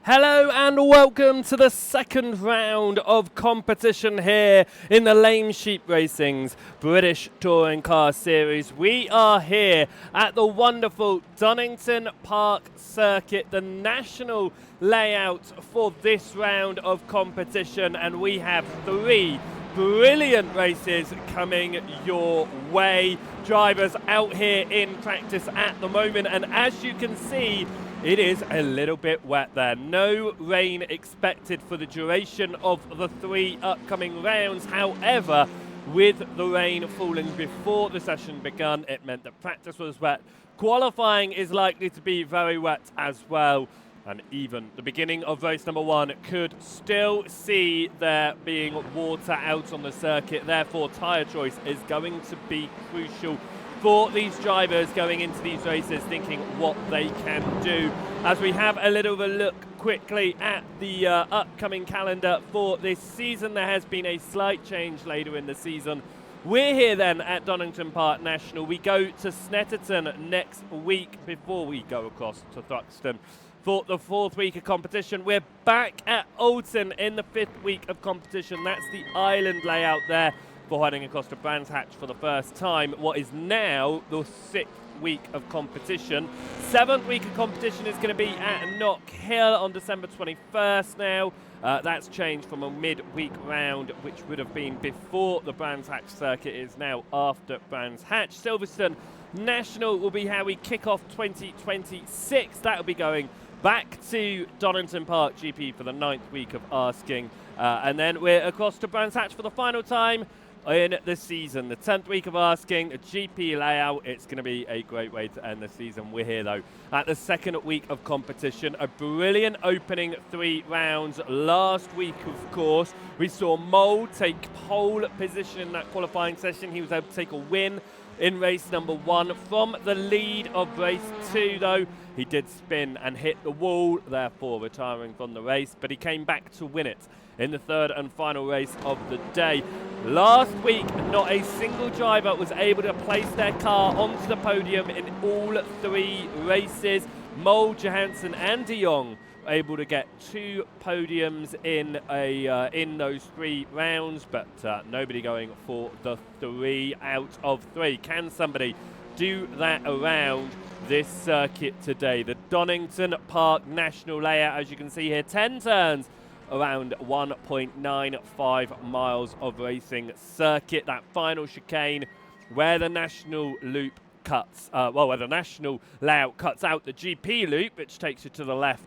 Hello and welcome to the second round of competition here in the Lame Sheep Racing's British Touring Car Series. We are here at the wonderful Donington Park Circuit, the national layout for this round of competition, and we have three brilliant races coming your way. Drivers out here in practice at the moment, and as you can see, it is a little bit wet there. No rain expected for the duration of the three upcoming rounds. However, with the rain falling before the session began, it meant that practice was wet. Qualifying is likely to be very wet as well. And even the beginning of race number one could still see there being water out on the circuit. Therefore, tyre choice is going to be crucial for these drivers going into these races, thinking what they can do. As we have a little bit of a look quickly at the upcoming calendar for this season, there has been a slight change later in the season. We're here then at Donington Park National. We go to Snetterton next week before we go across to Thruxton for the fourth week of competition. We're back at Alton in the fifth week of competition. That's the island layout there for heading across to Brands Hatch for the first time. What is now the sixth week of competition. Seventh week of competition is going to be at Knock Hill on December 21st now. That's changed from a mid-week round, which would have been before the Brands Hatch circuit, is now after Brands Hatch. Silverstone National will be how we kick off 2026. That will be going back to Donington Park GP for the ninth week of asking. And then we're across to Brands Hatch for the final time in the season. The 10th week of asking, a GP layout. It's going to be a great way to end the season. We're here, though, at the second week of competition. A brilliant opening three rounds. Last week, of course, we saw Mole take pole position in that qualifying session. He was able to take a win in race number one. From the lead of race two, though, he did spin and hit the wall, therefore retiring from the race, but he came back to win it in the third and final race of the day. Last week, not a single driver was able to place their car onto the podium in all three races. Mole, Johansson and De Jong able to get two podiums in those three rounds, but nobody going for the 3 out of 3. Can somebody do that around this circuit today? The Donington Park National layout, as you can see here, 10 turns, around 1.95 miles of racing circuit. That final chicane where the national loop cuts, where the national layout cuts out the GP loop, which takes you to the left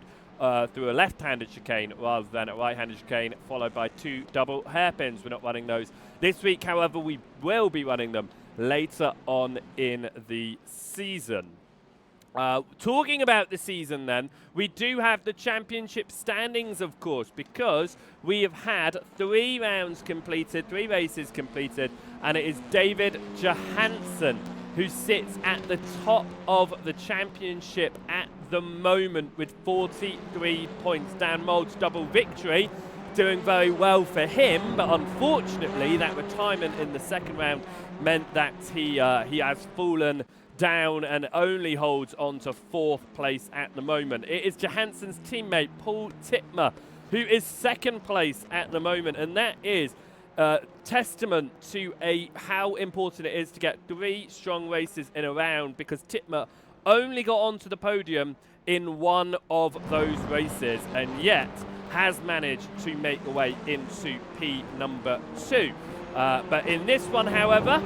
through a left-handed chicane rather than a right-handed chicane, followed by two double hairpins. We're not running those this week, however, we will be running them later on in the season. Talking about the season then, we do have the championship standings, of course, because we have had 3 rounds completed, 3 races completed, and it is David Johansson who sits at the top of the championship at the moment with 43 points. Dan Mould's double victory doing very well for him, but unfortunately that retirement in the second round meant that he has fallen down and only holds on to 4th place at the moment. It is Johansson's teammate Paul Titmer who is 2nd place at the moment, and that is testament to how important it is to get 3 strong races in a round, because Titmer only got onto the podium in one of those races and yet has managed to make the way into P number 2. But in this one, however,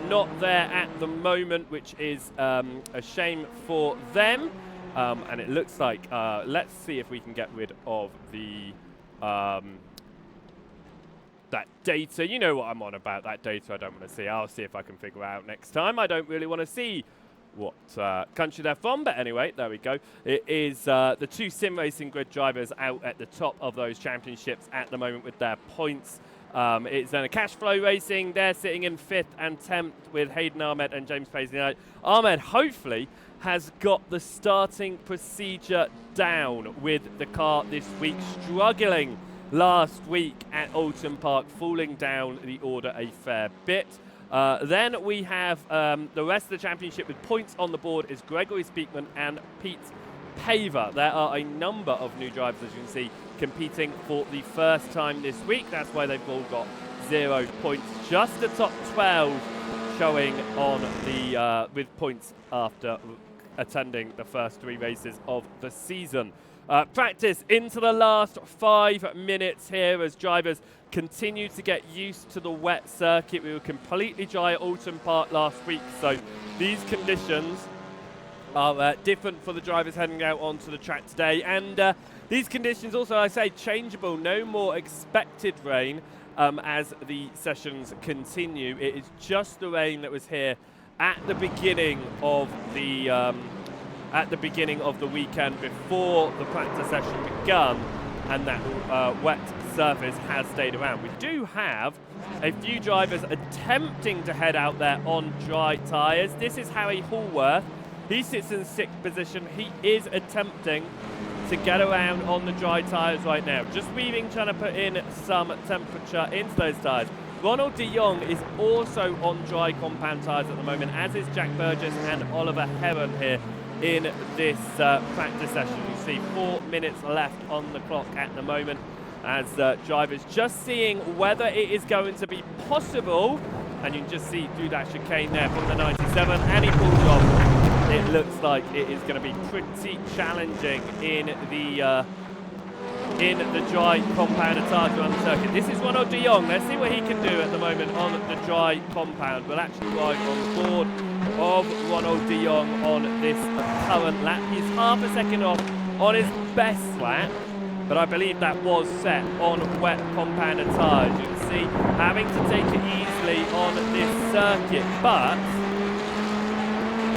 not there at the moment, which is a shame for them. And it looks like, let's see if we can get rid of the that data. You know what I'm on about, that data I don't want to see. I'll see if I can figure out next time. I don't really want to see what country they're from, but anyway, there we go. It is the 2 sim racing grid drivers out at the top of those championships at the moment with their points. It's then a cash flow racing. They're sitting in 5th and 10th with Hayden Ahmed and James Paisley Knight. Ahmed hopefully has got the starting procedure down with the car this week, struggling last week at Alton Park, falling down the order a fair bit. Then we have the rest of the championship with points on the board is Gregory Speakman and Pete paver. There are a number of new drivers, as you can see, competing for the first time this week. That's why they've all got 0 points. Just the top 12 showing on the with points after attending the first 3 races of the season. Practice into the last 5 minutes here as drivers continue to get used to the wet circuit. We were completely dry at Alton Park last week, so these conditions are different for the drivers heading out onto the track today. And these conditions also, I say, changeable. No more expected rain as the sessions continue. It is just the rain that was here at the beginning of the weekend before the practice session begun, and that wet surface has stayed around. We do have a few drivers attempting to head out there on dry tyres. This is Harry Hallworth. He sits in 6th position. He is attempting to get around on the dry tyres right now. Just weaving, trying to put in some temperature into those tyres. Ronald de Jong is also on dry compound tyres at the moment, as is Jack Burgess and Oliver Heron here in this practice session. You see 4 minutes left on the clock at the moment as drivers just seeing whether it is going to be possible. And you can just see through that chicane there from the 97, and he pulls off. It looks like it is going to be pretty challenging in the dry compound tyres around the circuit. This is Ronald de Jong. Let's see what he can do at the moment on the dry compound. We'll actually ride on board of Ronald de Jong on this current lap. He's half a second off on his best lap, but I believe that was set on wet compound tyres. You can see having to take it easily on this circuit, but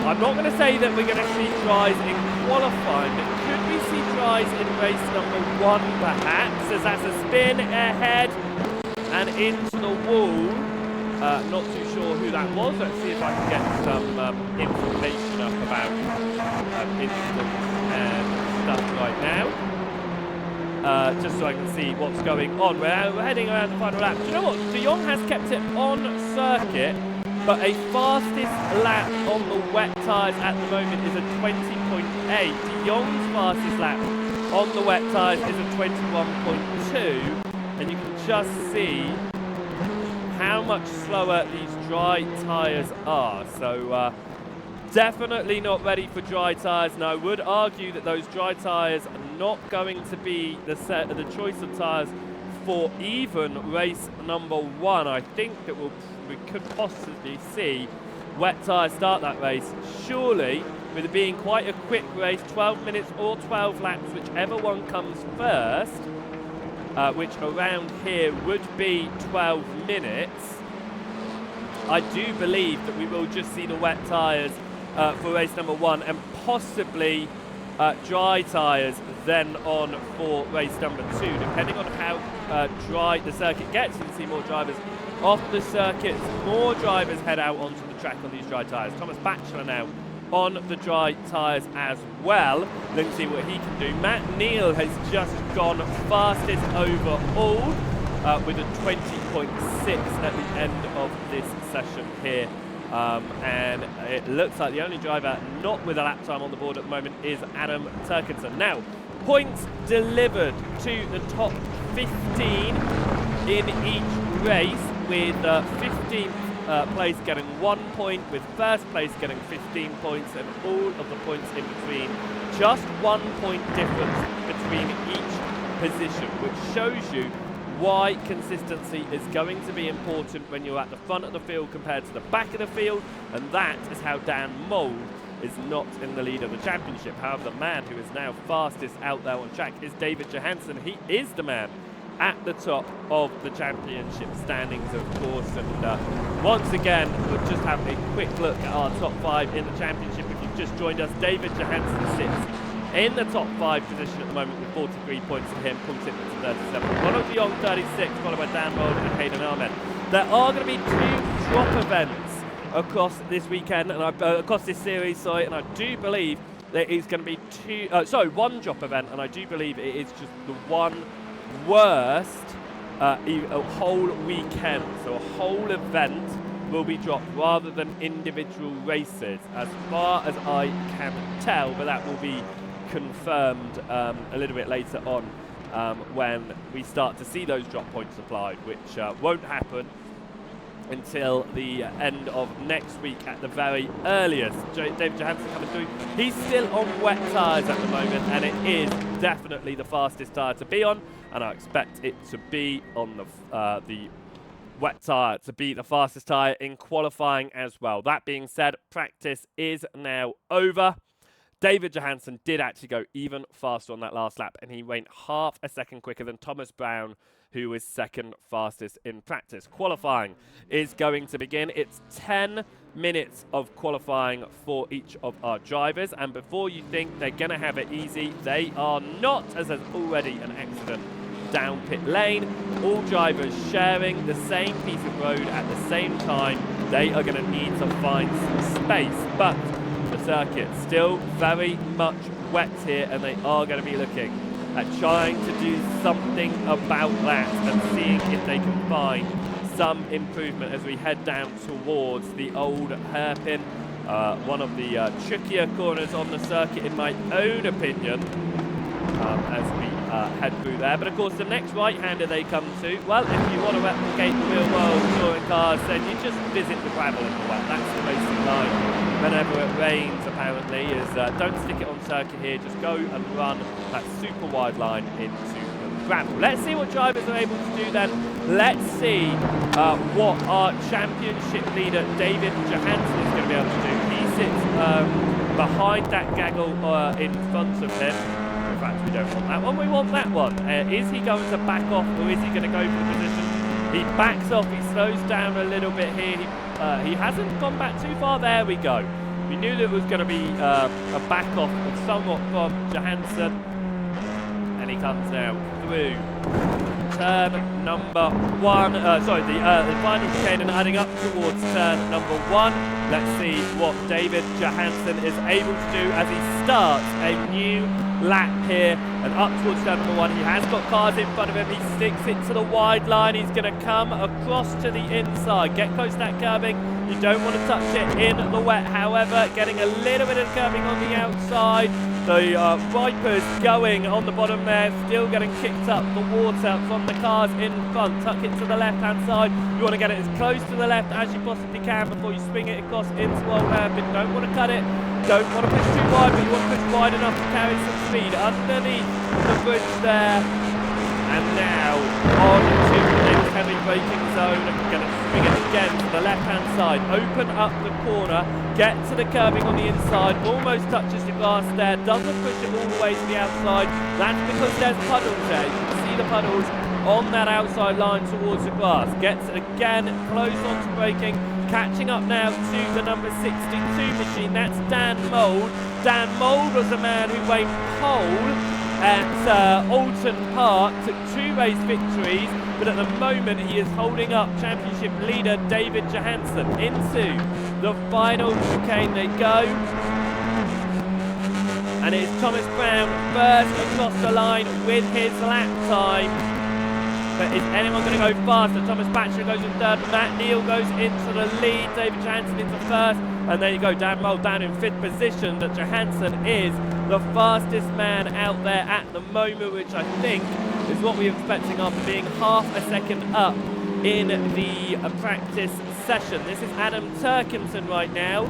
I'm not going to say that we're going to see tries in qualifying, but could we see tries in race number 1 perhaps, as that's a spin ahead and into the wall. Not too sure who that was. Let's see if I can get some information up about incidents and stuff right now. Just so I can see what's going on. We're heading around the final lap. Do you know what? De Jong has kept it on circuit, but a fastest lap on the wet tyres at the moment is a 20.8. De Jong's fastest lap on the wet tyres is a 21.2. And you can just see how much slower these dry tyres are. So definitely not ready for dry tyres. Now I would argue that those dry tyres are not going to be the choice of tyres for even race number 1. I think that we could possibly see wet tyres start that race. Surely, with it being quite a quick race, 12 minutes or 12 laps, whichever one comes first, which around here would be 12 minutes, I do believe that we will just see the wet tyres for race number 1 and possibly dry tyres then on for race number 2, depending on how dry the circuit gets. You can see more drivers off the circuit, more drivers head out onto the track on these dry tyres. Thomas Batchelor now on the dry tyres as well. Let's see what he can do. Matt Neal has just gone fastest overall with a 20.6 at the end of this session here. And it looks like the only driver not with a lap time on the board at the moment is Adam Turkinson. Now, points delivered to the top 15 in each race, with 15th place getting 1 point, with first place getting 15 points, and all of the points in between. Just 1 point difference between each position, which shows you why consistency is going to be important when you're at the front of the field compared to the back of the field, and that is how Dan Mould is not in the lead of the championship. However, the man who is now fastest out there on track is David Johansson. He is the man at the top of the championship standings, of course. And once again, we'll just have a quick look at our top 5 in the championship. If you've just joined us, David Johansson sits in the top 5 position at the moment with 43 points for him, Paul Tippett to 37. Ronald de Jong 36, followed by Dan Mould and Hayden Ahmed. There are going to be 2 drop events across this weekend, and across this series, sorry, and I do believe there is going to be 1 drop event, and I do believe it is just the one worst a whole weekend. So a whole event will be dropped rather than individual races, as far as I can tell, but that will be confirmed a little bit later on when we start to see those drop points applied, which won't happen until the end of next week at the very earliest. David Johansson coming through. He's still on wet tyres at the moment, and it is definitely the fastest tyre to be on, and I expect it to be on the wet tyre to be the fastest tyre in qualifying as well. That being said, practice is now over. David Johansson did actually go even faster on that last lap, and he went half a second quicker than Thomas Brown, who was second fastest in practice. Qualifying is going to begin. It's 10 minutes of qualifying for each of our drivers, and before you think they're going to have it easy, they are not, as there's already an accident down pit lane. All drivers sharing the same piece of road at the same time. They are going to need to find some space, but the circuit still very much wet here, and they are going to be looking at trying to do something about that and seeing if they can find some improvement as we head down towards the old hairpin, one of the trickier corners on the circuit in my own opinion, as we head through there. But of course the next right-hander they come to, well, if you want to replicate the real world touring cars, then you just visit the gravel in the wet. That's the racing line whenever it rains, apparently, is don't stick it on circuit here, just go and run that super wide line into the gravel. Let's see what drivers are able to do then. Let's see what our championship leader David Johansson is going to be able to do. He sits behind that gaggle in front of him. In fact, we don't want that one, we want that one. Is he going to back off, or is he going to go for the position? He backs off, he slows down a little bit here. He hasn't gone back too far. There we go. We knew that it was going to be a back off somewhat from Johansson. And he comes now through turn number one. The final chicane, and heading up towards turn number one. Let's see what David Johansson is able to do as he starts a new lap here and up towards turn number one. He has got cars in front of him. He sticks it to the wide line. He's going to come across to the inside, get close to that curbing. You don't want to touch it in the wet, however, getting a little bit of curbing on the outside. The Vipers going on the bottom there, still getting kicked up the water from the cars in front. Tuck it to the left-hand side. You want to get it as close to the left as you possibly can before you swing it across into Old Hairpin. Don't want to cut it. Don't want to push too wide, but you want to push wide enough to carry some speed underneath the bridge there. And now on to this heavy braking zone. Going to swing it again to the left-hand side. Open up the corner. Get to the curbing on the inside. Almost touches the glass there. Doesn't push it all the way to the outside. That's because there's puddles there. You can see the puddles on that outside line towards the grass. Gets it again, close on to braking. Catching up now to the number 62 machine. That's Dan Mould. Dan Mould was the man who went pole at Alton Park, took 2 race victories, but at the moment he is holding up championship leader David Johansson. Into the final chicane they go, and it's Thomas Brown first across the line with his lap time. But is anyone going to go faster? Thomas Batcher goes in third, Matt Neal goes into the lead, David Johansson into first, and there you go, Dan Mould down in 5th position. That Johansson is the fastest man out there at the moment, which I think is what we're expecting after being half a second up in the practice session. This is Adam Turkington right now.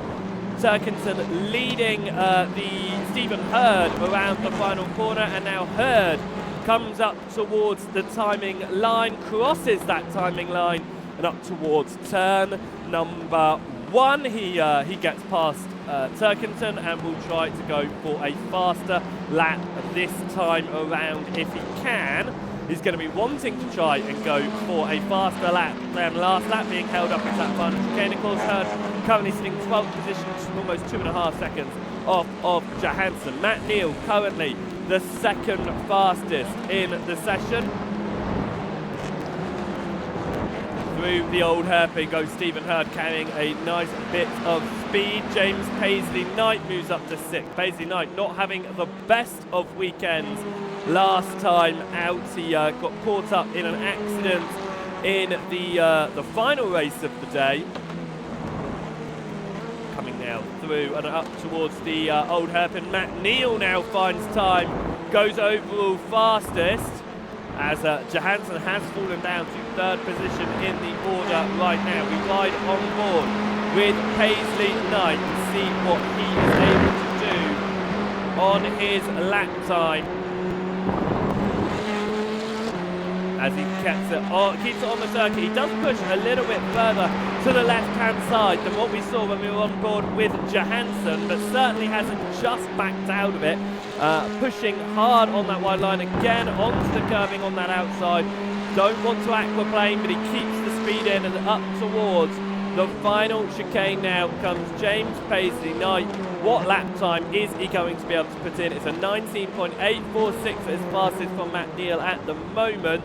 Turkington leading the Stephen Hurd around the final corner, and now Hurd comes up towards the timing line, crosses that timing line, and up towards turn number one. He gets past Turkington and will try to go for a faster lap this time around if he can. He's going to be wanting to try and go for a faster lap than last lap, being held up at that final chicane. Of course, Hurd currently sitting 12th position, almost 2.5 seconds off of Johansson. Matt Neal currently the second fastest in the session. Through the old hairpin goes Stephen Hurd, carrying a nice bit of speed. James Paisley Knight moves up to 6th. Paisley Knight not having the best of weekends last time out. He got caught up in an accident in the final race of the day. coming now through and up towards the old hairpin. Matt Neal now finds time, goes overall fastest, as Johansson has fallen down to third position in the order right now. We ride on board with Paisley Knight to see what he is able to do on his lap time, as he keeps it on the circuit. He does push a little bit further to the left-hand side than what we saw when we were on board with Johansson, but certainly hasn't just backed out of it. Pushing hard on that wide line again, onto the curving on that outside. Don't want to aquaplane, but he keeps the speed in and up towards the final chicane. Now comes James Paisley Knight. What lap time is he going to be able to put in? It's a 19.846 as fastest from Matt Neal at the moment.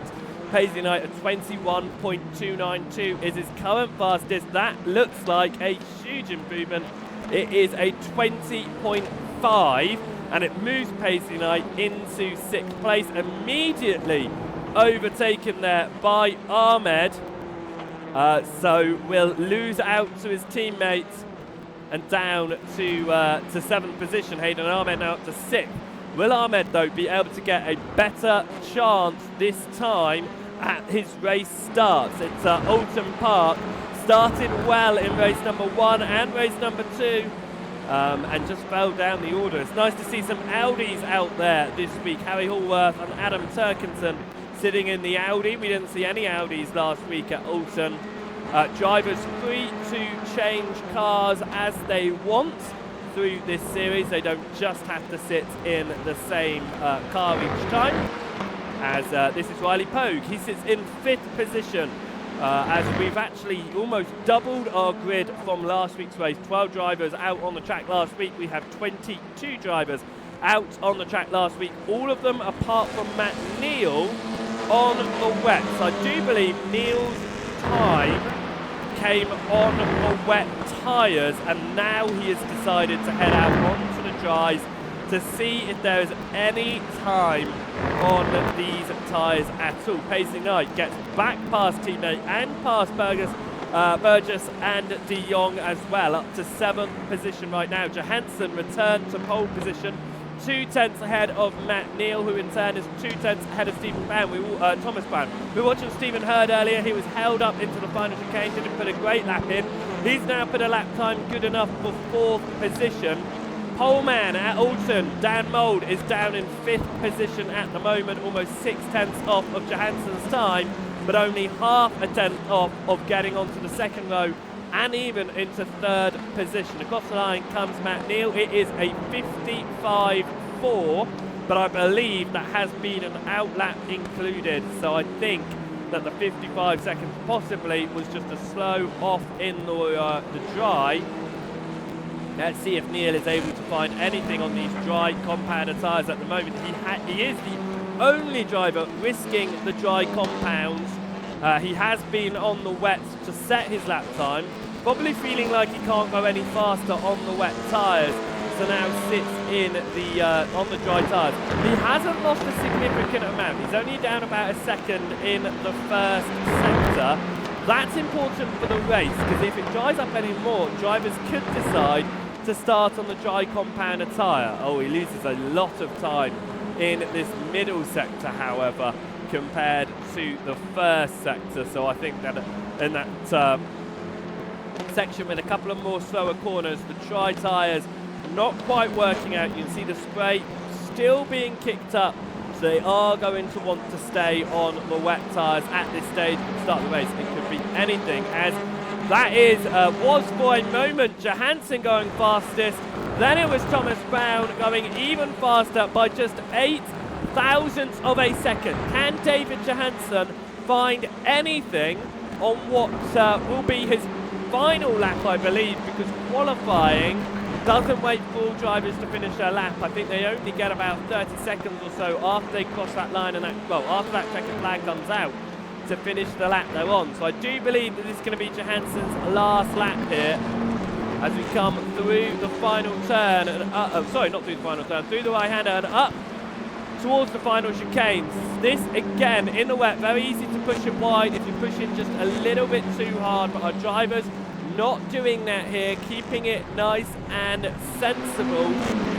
Paisley Knight at 21.292 is his current fastest. That looks like a huge improvement. It is a 20.5, and it moves Paisley Knight into 6th place, immediately overtaken there by Ahmed. So we'll lose out to his teammates and down to 7th position. Hayden Ahmed now up to 6th. Will Ahmed, though, be able to get a better chance this time at his race starts? It's Alton Park. Started well in race number 1 and race number 2, and just fell down the order. It's nice to see some Audis out there this week. Harry Hallworth and Adam Turkinson sitting in the Audi. We didn't see any Audis last week at Alton. Drivers free to change cars as they want through this series. They don't just have to sit in the same car each time. As this is Riley Pogue. He sits in 5th position, as we've actually almost doubled our grid from last week's race. 12 drivers out on the track last week. We have 22 drivers out on the track last week. All of them apart from Matt Neal on the wets. I do believe Neal's time came on the wet tyres, and now he has decided to head out onto the dries to see if there is any time on these tyres at all. Paisley Knight gets back past teammate and past Burgess and De Jong as well, up to 7th position right now. Johansson returned to pole position, 2 tenths ahead of Matt Neal, who in turn is 2 tenths ahead of Stephen Brown. Thomas Brown. We were watching Stephen Hurd earlier. He was held up into the final chicane, didn't put a great lap in. He's now put a lap time good enough for 4th position. Poleman at Alton, Dan Mould, is down in 5th position at the moment, almost 6 tenths off of Johansson's time, but only half a tenth off of getting onto the 2nd row and even into 3rd position. Across the line comes Matt Neal. It is a 55.4, but I believe that has been an outlap included, so I think that the 55 seconds possibly was just a slow off in the dry. Let's see if Neal is able to find anything on these dry compounder tyres at the moment. He is the only driver risking the dry compounds. He has been on the wets to set his lap time, probably feeling like he can't go any faster on the wet tyres, so now sits in the on the dry tyres. He hasn't lost a significant amount. He's only down about a second in the 1st sector. That's important for the race, because if it dries up any more, drivers could decide to start on the dry compounder tyre. Oh, he loses a lot of time in this middle sector, however, compared to the 1st sector. So I think that in that section with a couple of more slower corners, the dry tyres not quite working out. You can see the spray still being kicked up, so they are going to want to stay on the wet tyres at this stage and start the race. It could be anything, as that was for a moment Johansson going fastest, then it was Thomas Brown going even faster by just 8 thousandths of a second. Can David Johansson find anything on what will be his final lap, I believe, because qualifying doesn't wait for all drivers to finish their lap. I think they only get about 30 seconds or so after they cross that line, and after that checkered flag comes out, to finish the lap they're on. So I do believe that this is going to be Johansson's last lap here as we come through the final turn, and sorry, not through the final turn, through the right-hander and up towards the final chicanes. This, again, in the wet, very easy to push it wide if you push it just a little bit too hard, but our drivers not doing that here, keeping it nice and sensible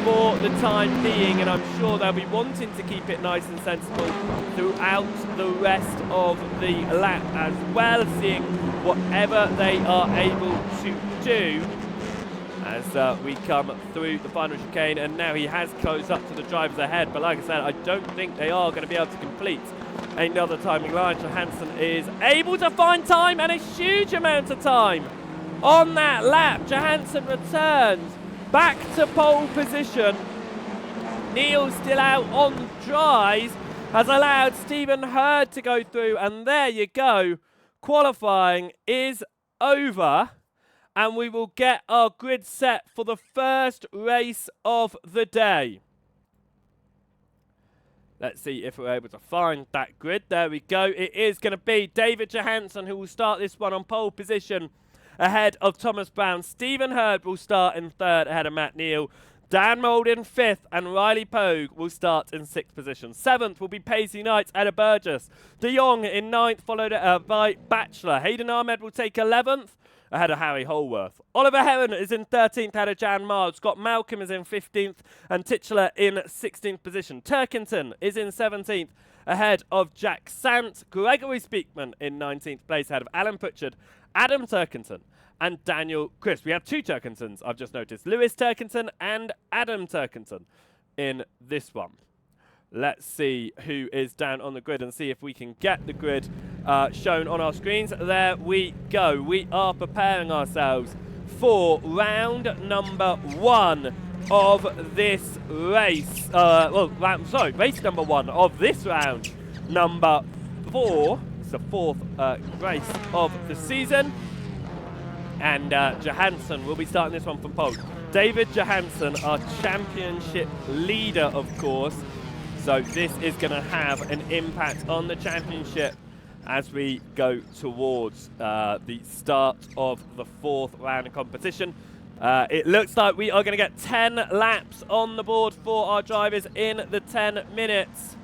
for the time being, and I'm sure they'll be wanting to keep it nice and sensible throughout the rest of the lap as well, seeing whatever they are able to do as we come through the final chicane. And now he has closed up to the drivers ahead, but like I said, I don't think they are going to be able to complete another timing line. Johansson is able to find time, and a huge amount of time on that lap. Johansson returns back to pole position. Neil still out on dries, has allowed Stephen Hurd to go through, and there you go. Qualifying is over, and we will get our grid set for the first race of the day. Let's see if we're able to find that grid. There we go. It is going to be David Johansson who will start this one on pole position ahead of Thomas Brown. Stephen Hurd will start in third ahead of Matt Neal. Dan Mould in fifth, and Riley Pogue will start in sixth position. Seventh will be Paisley Knight ahead of Burgess. De Jong in ninth, followed by Batchelor. Hayden Ahmed will take 11th ahead of Harry Holworth. Oliver Heron is in 13th ahead of Jan Mild. Scott Malcolm is in 15th and Titchler in 16th position. Turkington is in 17th ahead of Jack Sant. Gregory Speakman in 19th place ahead of Alan Pritchard, Adam Turkington and Daniel Crisp. We have two Turkingtons, I've just noticed. Lewis Turkington and Adam Turkington in this one. Let's see who is down on the grid and see if we can get the grid shown on our screens. There we go. We are preparing ourselves for round number 1 of this race. Race number 1 of this round. Number 4. It's the 4th race of the season. And Johansson will be starting this one from pole. David Johansson, our championship leader, of course. So this is going to have an impact on the championship as we go towards the start of the 4th round of competition. It looks like we are going to get 10 laps on the board for our drivers in the 10 minutes.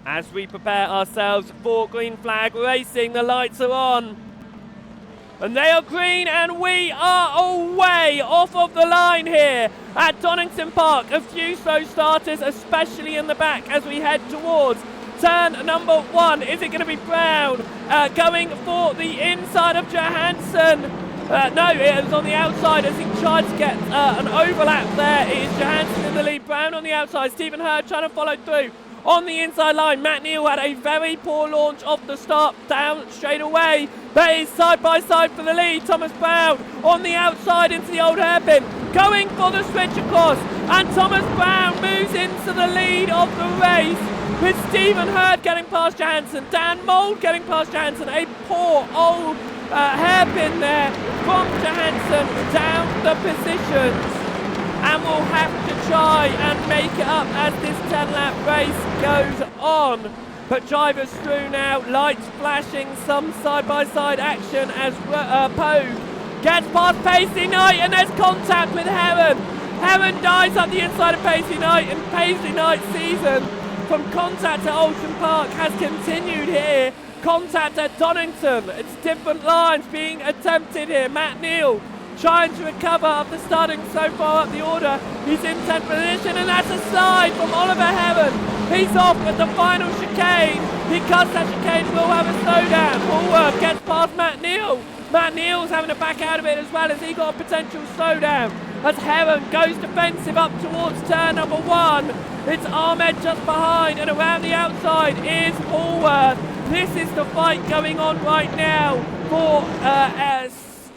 As we prepare ourselves for green flag racing, the lights are on. And they are green, and we are away off of the line here at Donington Park. A few slow starters, especially in the back, as we head towards turn number 1. Is it going to be Brown going for the inside of Johansson? No, it is on the outside as he tried to get an overlap there. It is Johansson in the lead, Brown on the outside, Stephen Hurd trying to follow through. On the inside line, Matt Neal had a very poor launch off the start, down straight away. That is side by side for the lead. Thomas Brown on the outside into the old hairpin, going for the switch across, and Thomas Brown moves into the lead of the race with Stephen Hurd getting past Johansson, Dan Mould getting past Johansson. A poor old hairpin there from Johansson down the positions. And we'll have to try and make it up as this 10-lap race goes on. But drivers through now, lights flashing, some side-by-side action as Pogue gets past Paisley Knight, and there's contact with Heron. Heron dives up the inside of Paisley Knight, and Paisley Knight's season from contact at Oulton Park has continued here. Contact at Donington. It's different lines being attempted here. Matt Neal trying to recover after starting so far up the order. He's in 10th position, and that's a slide from Oliver Heron. He's off at the final chicane. He cuts that chicane, will have a slowdown. Hallworth gets past Matt Neal. Matt Neal's having to back out of it as well as he got a potential slowdown. As Heron goes defensive up towards turn number 1. It's Ahmed just behind, and around the outside is Hallworth. This is the fight going on right now for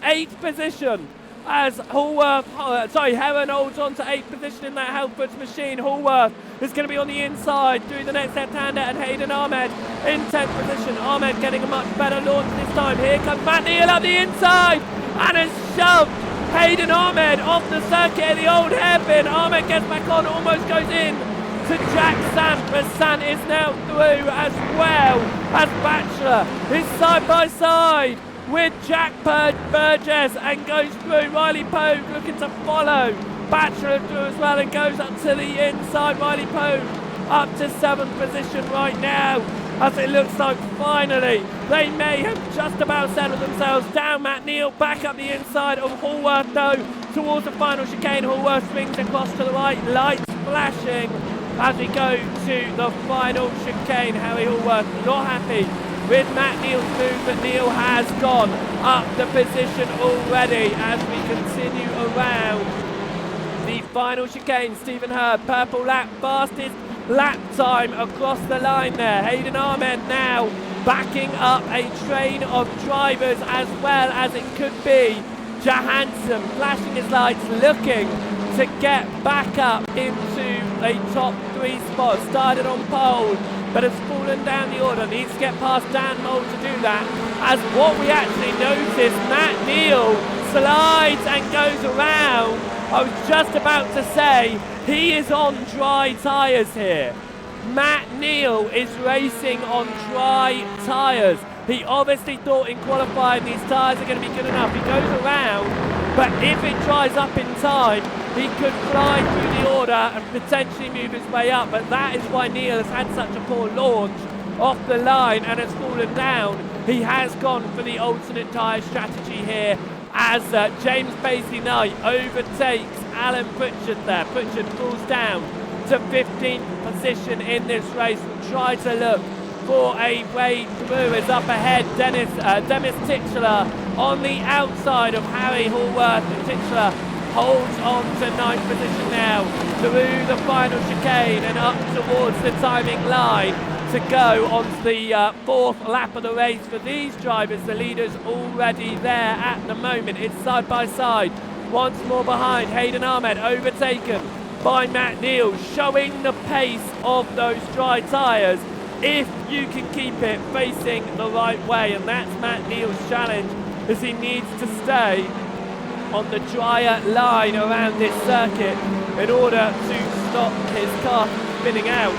8th position as Heron holds on to 8th position in that Halfords machine. Hallworth is going to be on the inside through the next left-hander, and Hayden Ahmed in 10th position. Ahmed getting a much better launch this time. Here comes Matt Neal up the inside and has shoved Hayden Ahmed off the circuit at the old hairpin. Ahmed gets back on, almost goes in to Jack Sant, but Sant is now through as well as Batchelor is side by side with Jack Burgess and goes through. Riley Pogue looking to follow Batchelor through as well and goes up to the inside. Riley Pogue up to 7th position right now. as it looks like finally they may have just about settled themselves down. Matt Neal back up the inside of Hallworth though, towards the final chicane. Hallworth swings across to the right, lights flashing as we go to the final chicane. Harry Hallworth not happy with Matt Neal's move, but Neal has gone up the position already as we continue around the final chicane. Stephen Hurd, purple lap, fastest lap time across the line there. Hayden Ahmed now backing up a train of drivers as well as it could be. Johansson flashing his lights, looking to get back up into a top 3 spot. Started on pole, but has fallen down the order. Needs to get past Dan Mould to do that. As what we actually noticed, Matt Neal slides and goes around. I was just about to say, he is on dry tyres here. Matt Neal is racing on dry tyres. He obviously thought in qualifying these tyres are going to be good enough. He goes around, but if it dries up in time, he could fly through the order and potentially move his way up. But that is why Neal has had such a poor launch off the line and has fallen down. He has gone for the alternate tyre strategy here as James Paisley Knight overtakes Alan Pritchard there. Pritchard falls down to 15th position in this race. We'll try to look for a way through. Is up ahead Demis Titular on the outside of Harry Hallworth, and Titular holds on to 9th position now through the final chicane and up towards the timing line to go onto the 4th lap of the race for these drivers. The leaders already there at the moment. It's side by side, once more behind. Hayden Ahmed overtaken by Matt Neal, showing the pace of those dry tyres if you can keep it facing the right way, and that's Matt Neal's challenge, as he needs to stay on the drier line around this circuit in order to stop his car spinning out.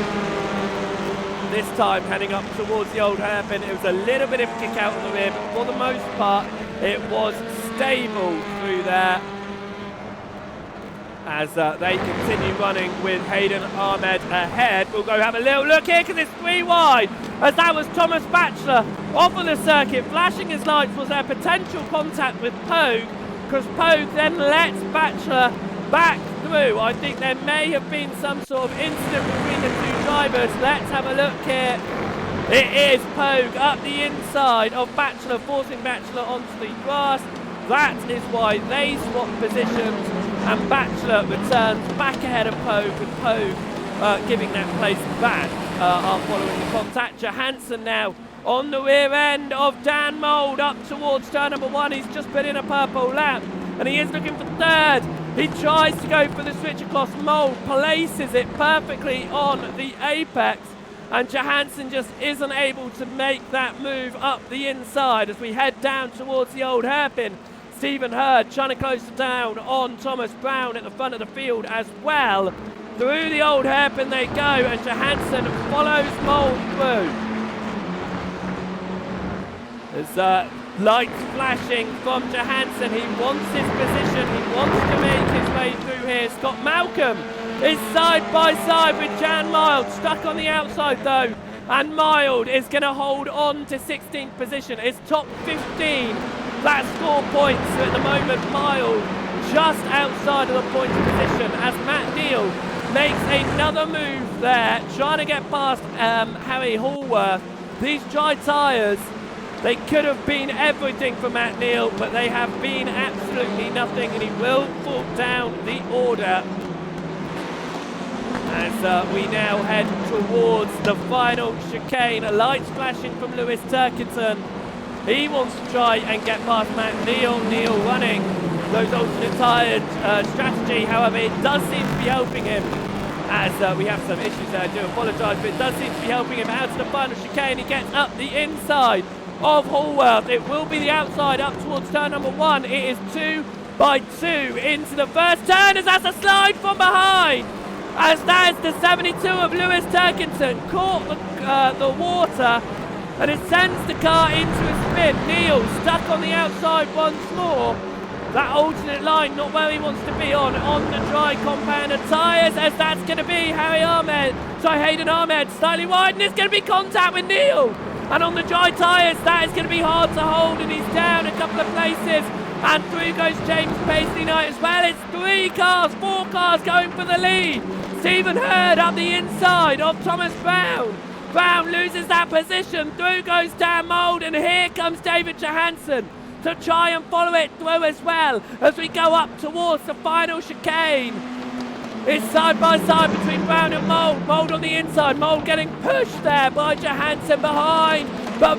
This time heading up towards the old hairpin. It was a little bit of a kick out on the rear, but for the most part it was stable through there as they continue running with Hayden Ahmed ahead. We'll go have a little look here because it's 3 wide, as that was Thomas Batchelor off of the circuit. Flashing his lights, was there potential contact with Pogue, because Pogue then lets Batchelor back through. I think there may have been some sort of incident between the 2 drivers. Let's have a look here. It is Pogue up the inside of Batchelor, forcing Batchelor onto the grass. That is why they swap positions, and Batchelor returns back ahead of Pogue, with Pogue giving that place back following the contact. Johansson now on the rear end of Dan Mould up towards turn number 1. He's just put in a purple lap and he is looking for 3rd. He tries to go for the switch across. Mould places it perfectly on the apex, and Johansson just isn't able to make that move up the inside as we head down towards the old hairpin. Stephen Hurd trying to close it down on Thomas Brown at the front of the field as well. Through the old hairpin they go, and Johansson follows Mould through. There's lights flashing from Johansson. He wants his position. He wants to make his way through here. Scott Malcolm is side by side with Jan Mild, stuck on the outside though. And Mild is going to hold on to 16th position. It's top 15 that score points. So at the moment, Mild just outside of the points position as Matt Neal makes another move there, trying to get past Harry Hallworth. These dry tyres, they could have been everything for Matt Neal, but they have been absolutely nothing, and he will fall down the order as we now head towards the final chicane. Lights flashing from Lewis Turkington. He wants to try and get past Matt Neal. Neal running those alternate tyre strategy, however it does seem to be helping him, as we have some issues there. I do apologise, but it does seem to be helping him out to the final chicane. He gets up the inside of Hallworth. It will be the outside up towards turn number 1. It is 2 by 2 into the first turn, as that's a slide from behind, as that is the 72 of Lewis Turkington caught the water, and it sends the car into a spin. Neal stuck on the outside once more, That alternate line, not where he wants to be on the dry compound of tyres, as that's going to be Hayden Ahmed, slightly wide, and it's going to be contact with Neil. And on the dry tyres, that is going to be hard to hold, and he's down a couple of places. And through goes James Paisley Knight as well. It's 4 cars going for the lead. Stephen Hurd up the inside of Thomas Brown. Brown loses that position. Through goes Dan Mould, and here comes David Johansson to try and follow it through as well as we go up towards the final chicane. It's side by side between Brown and Mould. Mould on the inside. Mould getting pushed there by Johansson behind. But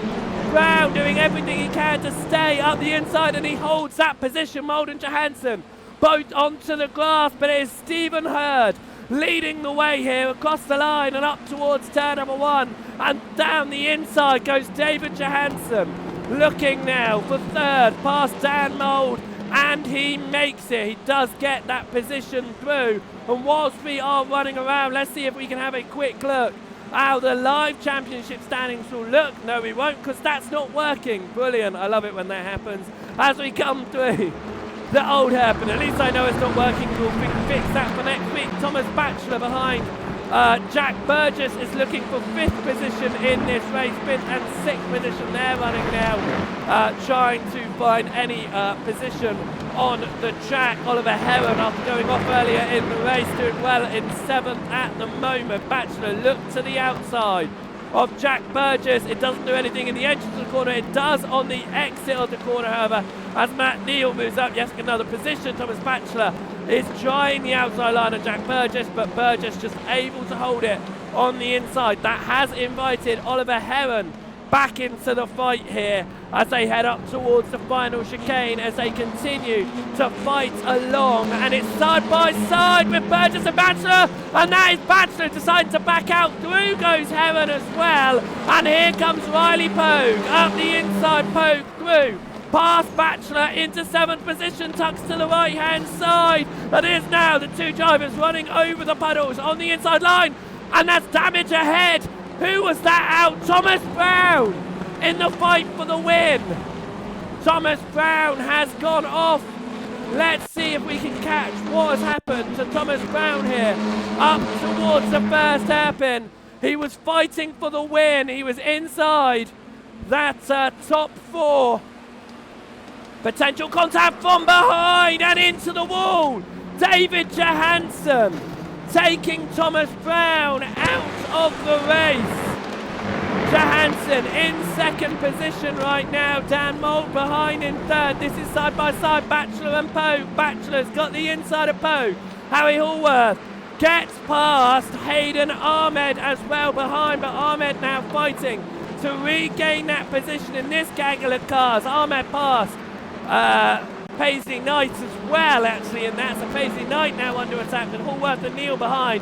Brown doing everything he can to stay up the inside, and he holds that position. Mould and Johansson both onto the grass, but it is Stephen Hurd leading the way here across the line and up towards turn number 1. And down the inside goes David Johansson, looking now for third past Dan Mould, and he makes it. He does get that position through. And whilst we are running around, let's see if we can have a quick look how the live championship standings will look. No, we won't, because that's not working. Brilliant. I love it when that happens. As we come through the old hairpin, at least I know it's not working. We'll fix that for next week. Thomas Batchelor behind. Jack Burgess is looking for 5th position in this race. 5th and 6th position they're running now, trying to find any position on the track. Oliver Heron, after going off earlier in the race, doing well in 7th at the moment. Batchelor looked to the outside of Jack Burgess. It doesn't do anything in the entrance of the corner. It does on the exit of the corner, however, as Matt Neal moves up. Yes, another position. Thomas Batchelor is trying the outside line of Jack Burgess, but Burgess just able to hold it on the inside. That has invited Oliver Heron back into the fight here as they head up towards the final chicane, as they continue to fight along. And it's side by side with Burgess and Batchelor, and that is Batchelor deciding to back out. Through goes Heron as well, and here comes Riley Pogue up the inside. Pogue through past Batchelor into 7th position, tucks to the right hand side. And it is now the 2 drivers running over the puddles on the inside line, and that's damage ahead. Who was that out? Thomas Brown in the fight for the win. Thomas Brown has gone off. Let's see if we can catch what has happened to Thomas Brown here. Up towards the first hairpin. He was fighting for the win. He was inside that top 4. Potential contact from behind and into the wall. David Johansson taking Thomas Brown out of the race. Johansson in 2nd position right now. Dan Moult behind in 3rd. This is side by side, Batchelor and Pogue. Batchelor's got the inside of Pogue. Harry Hallworth gets past Hayden Ahmed as well behind, but Ahmed now fighting to regain that position in this gaggle of cars. Ahmed passed Paisley Knight as well, actually, and that's a Paisley Knight now under attack, and Hallworth and Neal behind.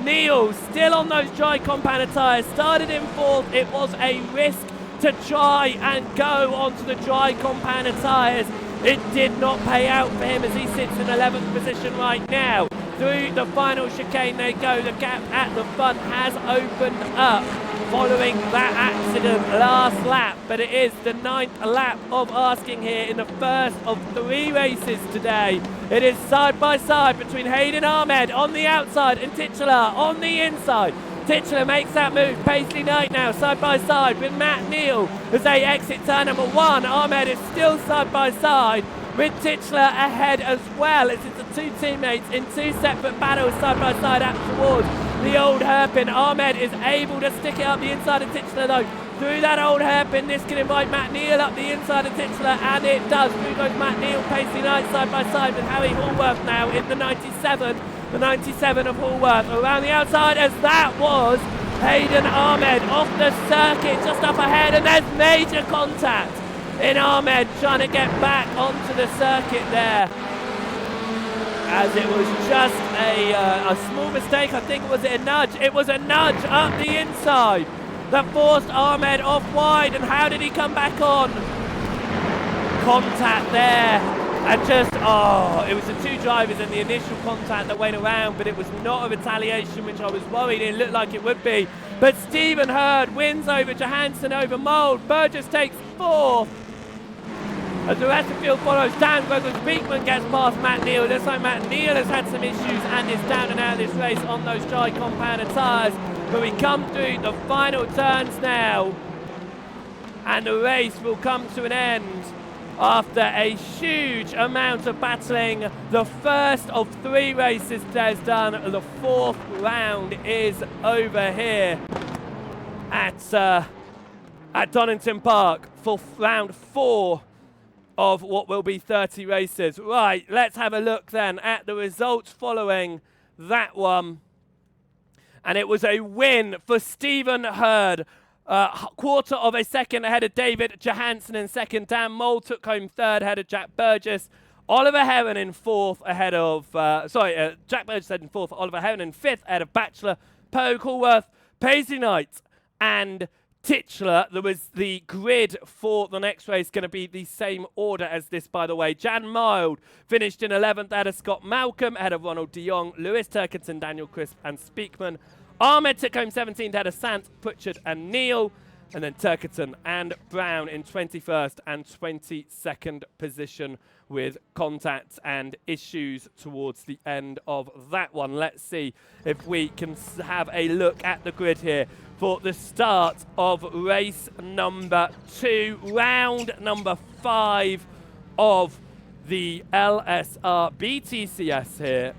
Neal still on those dry compound tyres, started in 4th. It was a risk to try and go onto the dry compound tyres. It did not pay out for him as he sits in 11th position right now. Through the final chicane they go. The gap at the front has opened up following that accident last lap, but it is the 9th lap of asking here in the first of 3 races today. It is side by side between Hayden Ahmed on the outside and Titular on the inside. Titular makes that move. Paisley Knight now side by side with Matt Neal as they exit turn number 1. Ahmed is still side by side with Titular ahead as well. It's the 2 teammates in 2 separate battles side by side up towards the old hairpin. Ahmed is able to stick it up the inside of Titular though. Through that old hairpin, this can invite Matt Neal up the inside of Titular, and it does. Through goes Matt Neal, Paisley Knight side by side with Harry Hallworth now in the 97. The 97 of Hallworth around the outside, as that was Hayden Ahmed off the circuit just up ahead, and there's major contact in Ahmed trying to get back onto the circuit there, as it was just a small mistake. I think was it a nudge? It was a nudge up the inside that forced Ahmed off wide, and how did he come back on? Contact there, and just, it was the 2 drivers and the initial contact that went around, but it was not a retaliation, which I was worried it looked like it would be. But Stephen Hurd wins over Johansson over Mould. Burgess takes 4th. As the rest of the field follows, Dan Bergman Speakman gets past Matt Neal. Looks like Matt Neal has had some issues and is down and out of this race on those dry compounded tyres. But we come through the final turns now, and the race will come to an end after a huge amount of battling. The first of 3 races is done. The 4th round is over here at Donington Park for round 4 of what will be 30 races. Right, let's have a look then at the results following that one. And it was a win for Stephen Hurd. Quarter of a second ahead of David Johansson in second. Dan Mole took home third ahead of Jack Burgess. Oliver Heron in fourth ahead of, Jack Burgess in fourth, Oliver Heron in fifth ahead of Batchelor, Poe Coolworth, Paisley Knight and Titchler. There was the grid for the next race going to be the same order as this, by the way. Jan Mild finished in 11th ahead of Scott Malcolm, ahead of Ronald de Jong, Lewis Turkington, Daniel Crisp and Speakman. Ahmed took home 17th ahead of Sant, Pritchard and Neal. And then Turkington and Brown in 21st and 22nd position with contacts and issues towards the end of that one. Let's see if we can have a look at the grid here for the start of race number 2, round number 5 of the LSR BTCS here.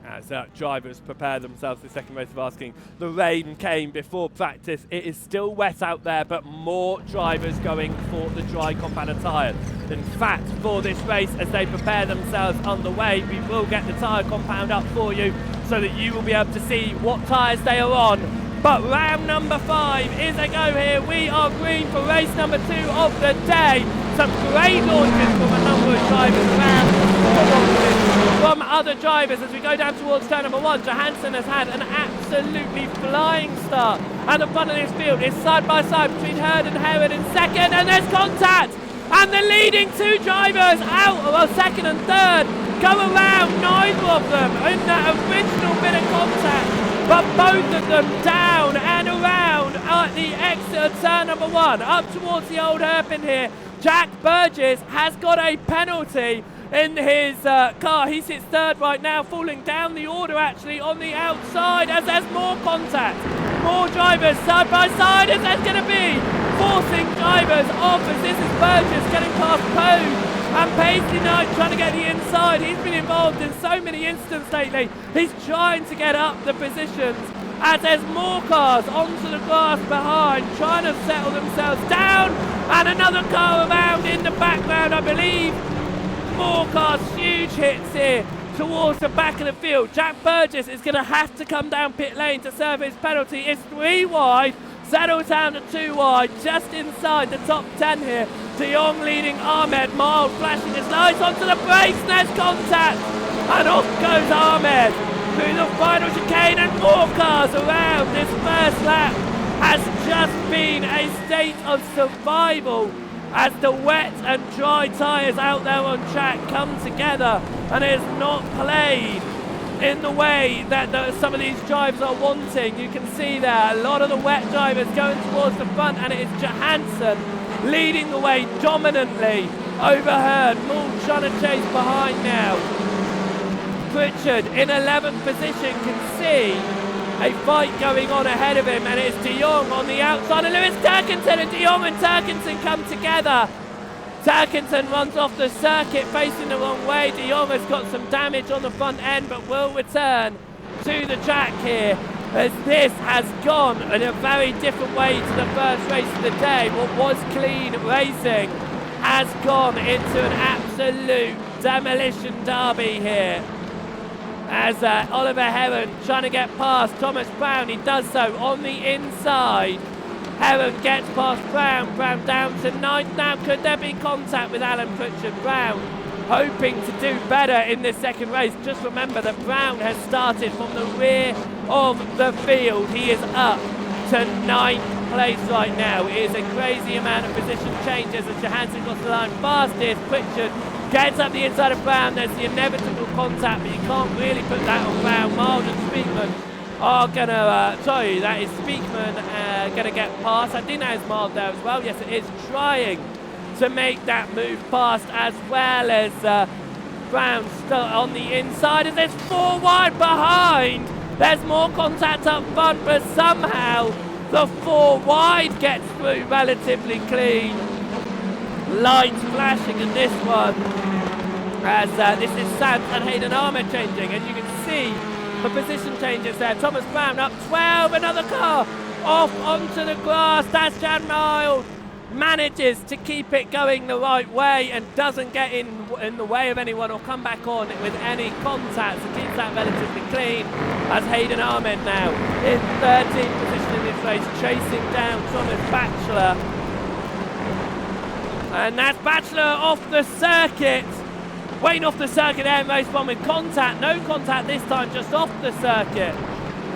As drivers prepare themselves for the second race of asking. The rain came before practice. It is still wet out there, but more drivers going for the dry compounded tyre. In fact, for this race, as they prepare themselves on the way, we will get the tyre compound up for you so that you will be able to see what tyres they are on. But round number 5 is a go here. We are green for race number 2 of the day. Some great launches from a number of drivers around. From other drivers as we go down towards turn number 1. Johansson has had an absolutely flying start. And the front of this field is side by side between Hurd and Herod in second. And there's contact. And the leading 2 drivers out, well, second and third, go around, neither of them in that original bit of contact. But both of them down and around at the exit of turn number 1, up towards the old hairpin here. Jack Burgess has got a penalty in his car. He sits third right now, falling down the order actually on the outside as there's more contact. More drivers side by side as there's going to be forcing drivers off as this is Burgess getting past Poe. And Paisley Knight trying to get the inside. He's been involved in so many incidents lately. He's trying to get up the positions as there's more cars onto the grass behind, trying to settle themselves down. And another car around in the background, I believe. More cars, huge hits here towards the back of the field. Jack Burgess is going to have to come down pit lane to serve his penalty. It's 3 wide. Settles down to 2 wide, just inside the top 10 here. De Jong leading Ahmed, Mild flashing his lights onto the brakes, there's contact, and off goes Ahmed through the final chicane, and more cars around. This first lap has just been a state of survival as the wet and dry tyres out there on track come together, and it is not played in the way that some of these drivers are wanting. You can see there a lot of the wet drivers going towards the front, and it is Johansson leading the way dominantly over Hurd. Moore trying to chase behind now. Pritchard in 11th position can see a fight going on ahead of him, and it's de Jong on the outside, and Lewis Turkington, and de Jong and Turkington come together. Turkington runs off the circuit facing the wrong way. De Jong has got some damage on the front end but will return to the track here as this has gone in a very different way to the first race of the day. What was clean racing has gone into an absolute demolition derby here as Oliver Heron trying to get past Thomas Brown. He does so on the inside. Heron gets past Brown. Brown down to 9th now. Could there be contact with Alan Pritchard? Brown hoping to do better in this second race. Just remember that Brown has started from the rear of the field. He is up to 9th place right now. It is a crazy amount of position changes as Johansson got the line fastest. Pritchard gets up the inside of Brown. There's the inevitable contact, but you can't really put that on Brown. Mild and Speakman are going to, that is Speakman going to get past. I think that is Mild there as well. Yes, it is trying to make that move past, as well as Brown on the inside, as there's 4 wide behind. There's more contact up front, but somehow the 4 wide gets through relatively clean. Lights flashing in this one, as this is Sant and Hayden Ahmed changing, and you can see the position changes there. Thomas Brown up 12, another car off onto the grass. That's Jan Mild. Manages to keep it going the right way and doesn't get in the way of anyone or come back on with any contact, so keeps that relatively clean. As Hayden Ahmed now in 13th position in this race, chasing down Thomas Batchelor. And that's Batchelor off the circuit. Waiting off the circuit there in race 1 with contact. No contact this time, just off the circuit.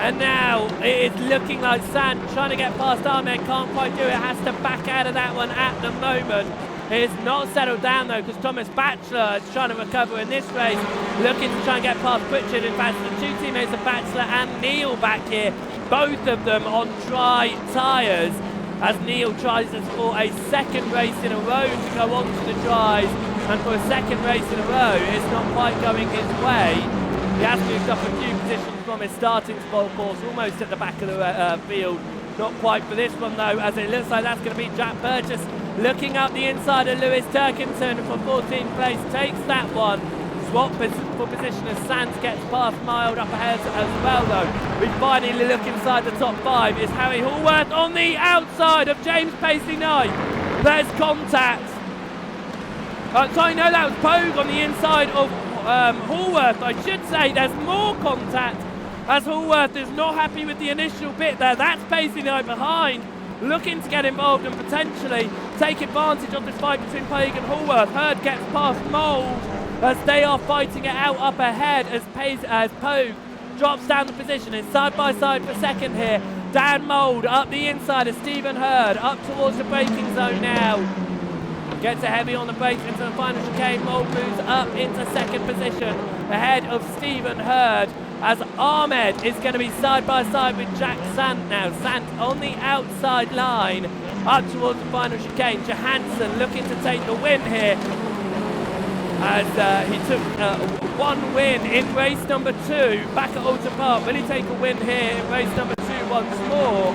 And now it is looking like Sant trying to get past Ahmed, can't quite do it, has to back out of that one at the moment. It's not settled down though, because Thomas Batchelor is trying to recover in this race, looking to try and get past Pritchard. In fact, the 2 teammates of Batchelor and Neil back here, both of them on dry tyres, as Neil tries for a second race in a row to go on to the dries, and for a second race in a row, it's not quite going his way. He has moved up a few positions from his starting pole course, almost at the back of the field. Not quite for this one though, as it looks like that's going to be Jack Burgess looking up the inside of Lewis Turkington for 14th place, takes that one. Swap for position as Sant gets past Mild up ahead as well though. We finally look inside the top 5. It's Harry Hallworth on the outside of James Paisley Knight. There's contact. Sorry, no, that was Pogue on the inside of Hallworth. I should say there's more contact, as Hallworth is not happy with the initial bit there. That's Paisley Knight behind, looking to get involved and potentially take advantage of this fight between Pogue and Hallworth. Hurd gets past Mould as they are fighting it out up ahead, as Pogue drops down the position. It's side by side for second here. Dan Mould up the inside of Stephen Hurd, up towards the braking zone now. Gets a heavy on the brakes into the final chicane. Mould moves up into second position ahead of Stephen Hurd, as Ahmed is going to be side by side with Jack Sant now. Sant on the outside line up towards the final chicane. Johansson looking to take the win here, as he took one win in race number 2 back at Alton Park. Will he take a win here in race number 2 once more?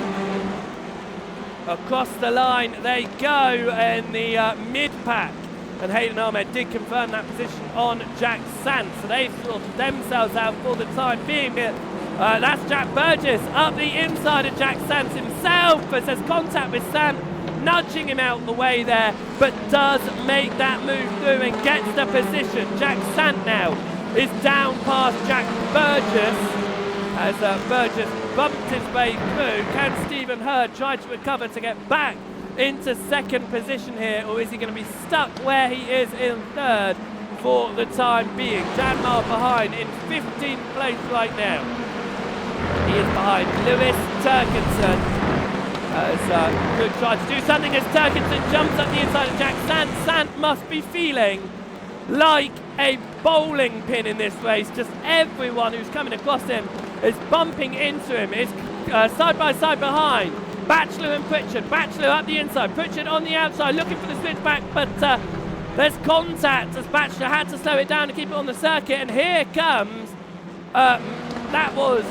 Across the line they go in the mid-pack, and Hayden Ahmed did confirm that position on Jack Sant, so they've sorted themselves out for the time being. That's Jack Burgess up the inside of Jack Sant himself, as there's contact with Sant, nudging him out the way there, but does make that move through and gets the position. Jack Sant now is down past Jack Burgess, as Burgess bumped his way through. Can Stephen Hurd try to recover to get back into second position here, or is he going to be stuck where he is in third for the time being? Jan Mild behind in 15th place right now. He is behind Lewis Turkington, as could try to do something as Turkington jumps up the inside of Jack Sant. Sant must be feeling like a bowling pin in this race. Just everyone who's coming across him is bumping into him. It's side by side behind Batchelor and Pritchard. Batchelor up the inside, Pritchard on the outside looking for the switchback, but there's contact as Batchelor had to slow it down to keep it on the circuit. And here comes that was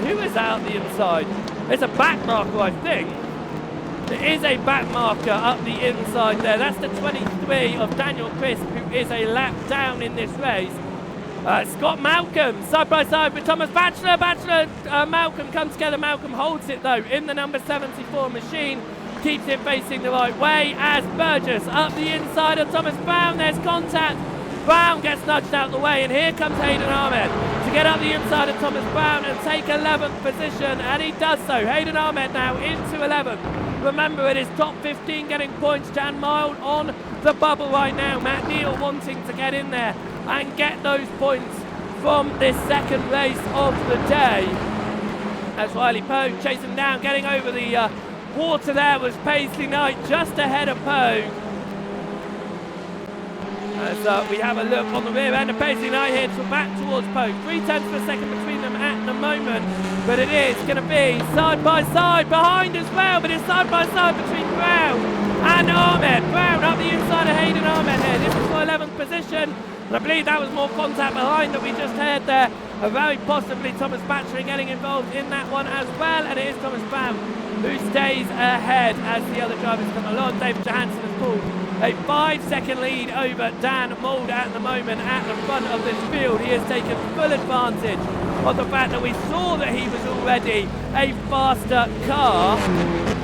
who is out the inside? It's a back marker, I think. There is a back marker up the inside there. That's the 23 of Daniel Crisp, who is a lap down in this race. Scott Malcolm side by side with Thomas Batchelor. Malcolm come together. Malcolm holds it though in the number 74 machine, keeps it facing the right way, as Burgess up the inside of Thomas Brown. There's contact. Brown gets nudged out the way, and here comes Hayden Ahmed to get up the inside of Thomas Brown and take 11th position, and he does so. Hayden Ahmed now into 11th. Remember, it is top 15 getting points. Jan Mild on the bubble right now. Matt Neal wanting to get in there and get those points from this second race of the day. As Riley Pogue chasing down, getting over the water there was Paisley Knight just ahead of Pogue. As we have a look on the rear end of Paisley Knight here to back towards Pogue. 3/10 of a second between them at the moment, but it is going to be side by side behind as well, but it's side by side between Brown and Ahmed. Brown up the inside Hayden Ahmed here. This is for 11th position. And I believe that was more contact behind that we just heard there. Very possibly Thomas Batchery getting involved in that one as well. And it is Thomas Bam who stays ahead as the other drivers come along. David Johansson has pulled a 5-second lead over Dan Mould at the moment at the front of this field. He has taken full advantage of the fact that we saw that he was already a faster car.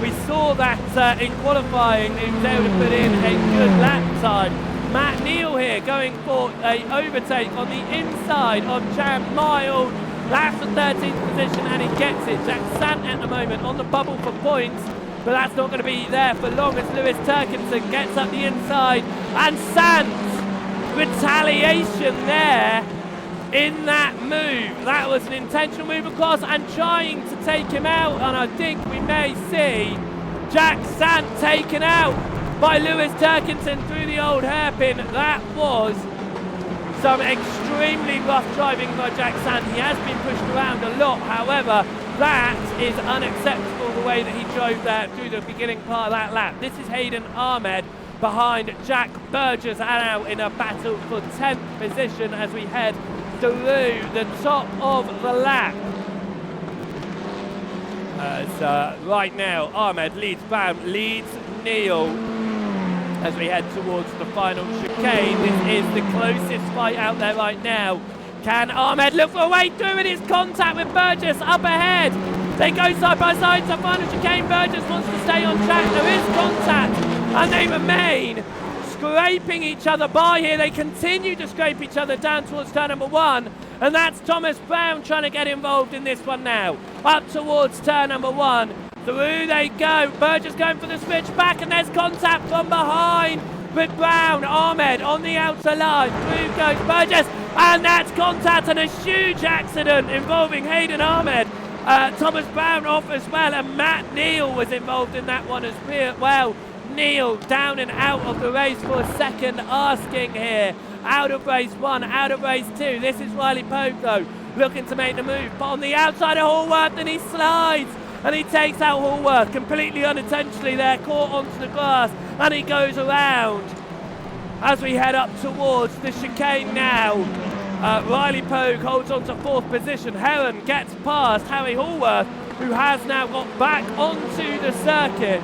We saw that in qualifying he was able to put in a good lap time. Matt Neal here going for a overtake on the inside of Jan Mild. That's the 13th position and he gets it. Jack Sant at the moment on the bubble for points, but that's not going to be there for long as Lewis Turkinson gets up the inside. And Sant's retaliation there in that move. That was an intentional move across and trying to take him out, and I think we may see Jack Sant taken out by Lewis Turkinson through the old hairpin. That was some extremely rough driving by Jack Sant. He has been pushed around a lot, however, that is unacceptable the way that he drove there through the beginning part of that lap. This is Hayden Ahmed behind Jack Burgess now in a battle for 10th position as we head through the top of the lap. Right now, Ahmed leads Bam, leads Neal as we head towards the final chicane. This is the closest fight out there right now. Can Ahmed look for a way through? It is contact with Burgess up ahead. They go side by side to final chicane. Burgess wants to stay on track. There is contact and they remain scraping each other by here. They continue to scrape each other down towards turn number 1. And that's Thomas Brown trying to get involved in this one now. Up towards turn number 1. Through they go. Burgess going for the switch back and there's contact from behind with Brown. Ahmed on the outer line. Through goes Burgess and that's contact and a huge accident involving Hayden Ahmed. Thomas Brown off as well, and Matt Neal was involved in that one as well. Neal down and out of the race for a second, asking here. Out of race 1, out of race 2. This is Riley Pogue though, looking to make the move. But on the outside of Hallworth and he slides. And he takes out Hallworth completely unintentionally there, caught onto the grass. And he goes around as we head up towards the chicane now. Riley Pogue holds on to 4th position. Heron gets past Harry Hallworth, who has now got back onto the circuit.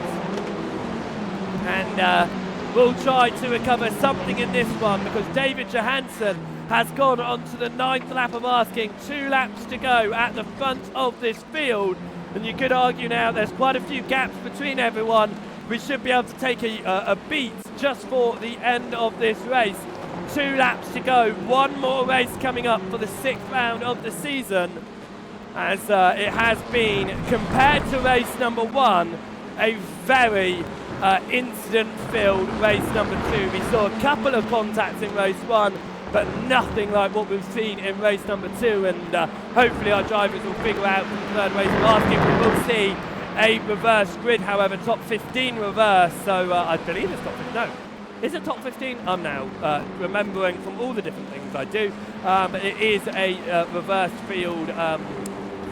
And will try to recover something in this one because David Johansson has gone onto the 9th lap of asking. 2 laps to go at the front of this field. And you could argue now there's quite a few gaps between everyone. We should be able to take a beat just for the end of this race. 2 laps to go. One more race coming up for the 6th round of the season. As it has been, compared to race number 1, a very incident-filled race number 2. We saw a couple of contacts in race 1, but nothing like what we've seen in race number 2, and hopefully our drivers will figure out from the 3rd race of asking. We will see a reverse grid, however, top 15 reverse, so I believe it's top 15, no. Is it top 15? I'm now remembering from all the different things I do, but it is a reverse field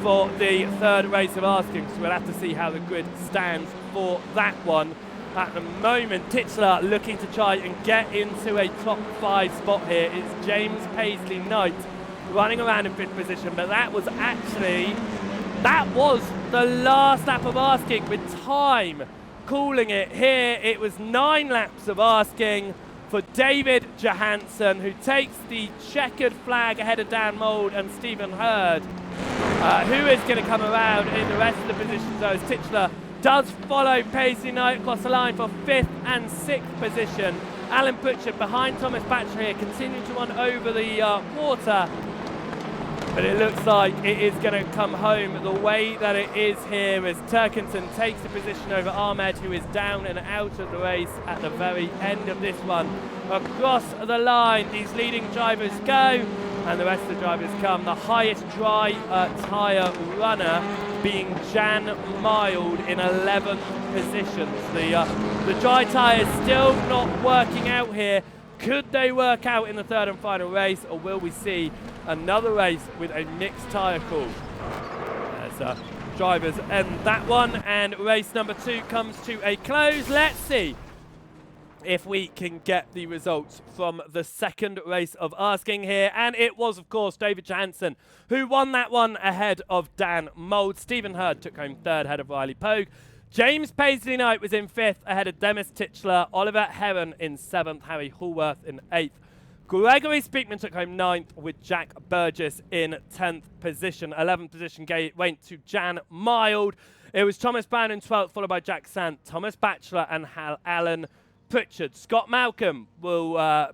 for the 3rd race of asking, so we'll have to see how the grid stands for that one. At the moment, Titchler looking to try and get into a top 5 spot here. It's James Paisley Knight running around in 5th position, but that was the last lap of asking with time calling it here. It was 9 laps of asking for David Johansson, who takes the checkered flag ahead of Dan Mould and Stephen Hurd, who is going to come around in the rest of the positions though, as Titchler does follow Paisley Knight across the line for 5th and 6th position. Alan Pritchard behind Thomas Batcher here, continuing to run over the quarter. But it looks like it is going to come home the way that it is here as Turkinson takes the position over Ahmed, who is down and out of the race at the very end of this one. Across the line, these leading drivers go, and the rest of the drivers come. The highest dry tyre runner being Jan Mild in 11th position. The dry tyre is still not working out here. Could they work out in the 3rd and final race, or will we see another race with a mixed tyre call? As drivers end that one, and race number 2 comes to a close. Let's see if we can get the results from the second race of asking here. And it was, of course, David Johansen who won that one ahead of Dan Mould. Stephen Hurd took home third ahead of Riley Pogue. James Paisley Knight was in fifth ahead of Demis Titchler. Oliver Heron in seventh. Harry Hallworth in eighth. Gregory Speakman took home ninth with Jack Burgess in 10th position. 11th position went to Jan Mild. It was Thomas Brown in 12th, followed by Jack Sant, Thomas Batchelor and Alan Pritchard. Scott Malcolm was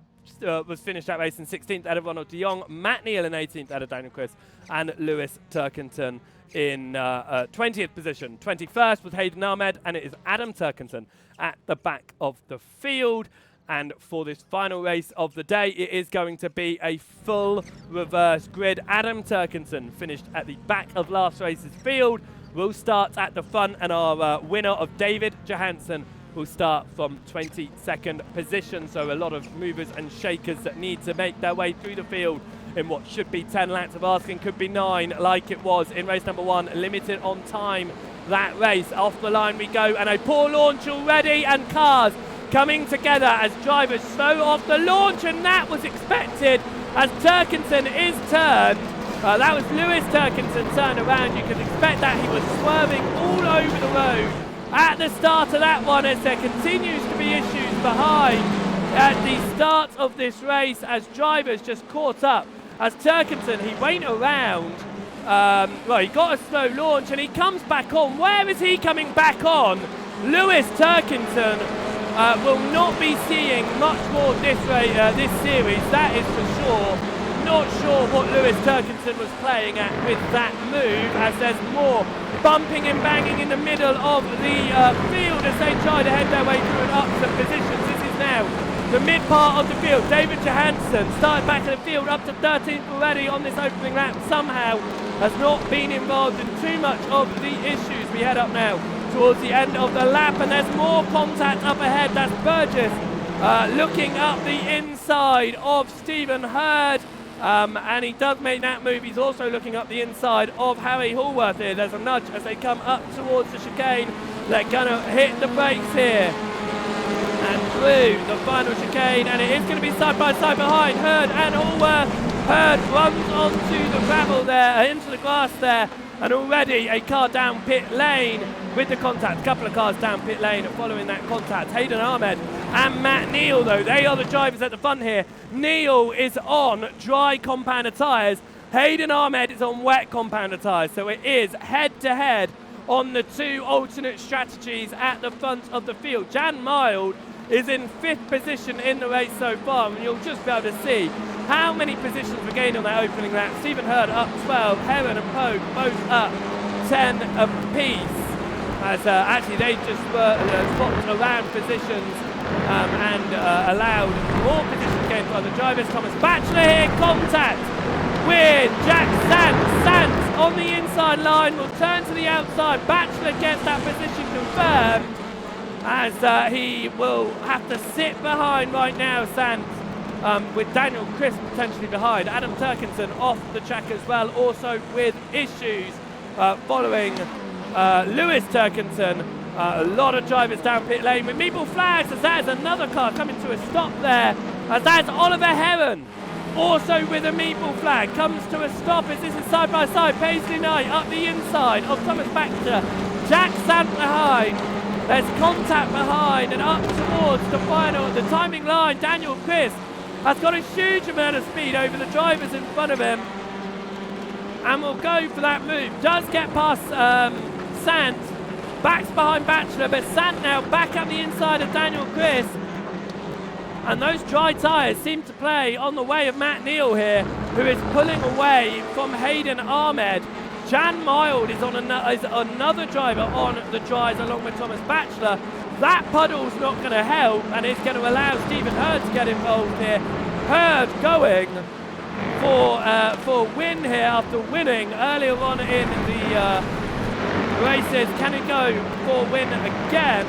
finished that race in 16th ahead of Ronald de Jong. Matt Neal in 18th ahead of Daniel Chris. And Lewis Turkington in 20th position. 21st was Hayden Ahmed, and it is Adam Turkington at the back of the field. And for this final race of the day, it is going to be a full reverse grid. Adam Turkington finished at the back of last race's field. We'll start at the front, and our winner of David Johansen will start from 22nd position. So a lot of movers and shakers that need to make their way through the field in what should be 10 laps of asking, could be 9 like it was in race number 1, limited on time that race. Off the line we go, and a poor launch already, and cars coming together as drivers slow off the launch, and that was expected as Turkington is turned. That was Lewis Turkington turned around. You could expect that. He was swerving all over the road at the start of that one, as there continues to be issues behind at the start of this race as drivers just caught up. As Turkington, he went around, he got a slow launch and he comes back on. Where is he coming back on? Lewis Turkington will not be seeing much more this series, that is for sure. Not sure what Lewis Turkington was playing at with that move, as there's more bumping and banging in the middle of the field as they try to head their way through and up some positions. This is now the mid part of the field. David Johansen started back in the field up to 13th already on this opening lap. Somehow has not been involved in too much of the issues. We head up now towards the end of the lap, and there's more contact up ahead. That's Burgess looking up the inside of Stephen Hurd. And he does make that move. He's also looking up the inside of Harry Hallworth here. There's a nudge as they come up towards the chicane. They're going to hit the brakes here and through the final chicane, and it is going to be side by side behind Hurd and Hallworth. Hurd runs onto the gravel there, into the grass there, and already a car down pit lane with the contact. A couple of cars down pit lane following that contact. Hayden Ahmed and Matt Neal, though, they are the drivers at the front here. Neal is on dry compounder tyres. Hayden Ahmed is on wet compounder tyres. So it is head-to-head on the two alternate strategies at the front of the field. Jan Mild is in 5th position in the race so far, and you'll just be able to see how many positions were gained on that opening lap. Stephen Hurd up 12, Heron and Pogue both up 10 apiece. As actually they just were swapped around positions and allowed more positions gained by the drivers. Thomas Batchelor here, contact with Jack Sant. Sant on the inside line will turn to the outside. Batchelor gets that position confirmed, as he will have to sit behind right now, Sant, with Daniel Chris potentially behind. Adam Turkington off the track as well, also with issues following Lewis Turkington. A lot of drivers down pit lane with meeple flags, as that is another car coming to a stop there, as that's Oliver Heron also with a meeple flag comes to a stop as this is side by side. Paisley Knight up the inside of Thomas Baxter, Jack Sant behind. There's contact behind and up towards the timing line. Daniel Chris has got a huge amount of speed over the drivers in front of him and will go for that move. Does get past Sant, backs behind Batchelor, but Sant now back up the inside of Daniel Chris. And those dry tyres seem to play on the way of Matt Neal here, who is pulling away from Hayden Ahmed. Jan Mild is on another driver on the dries along with Thomas Batchelor. That puddle's not going to help, and it's going to allow Stephen Hurd to get involved here. Hurd going for a win here after winning earlier on in the races. Can he go for a win again?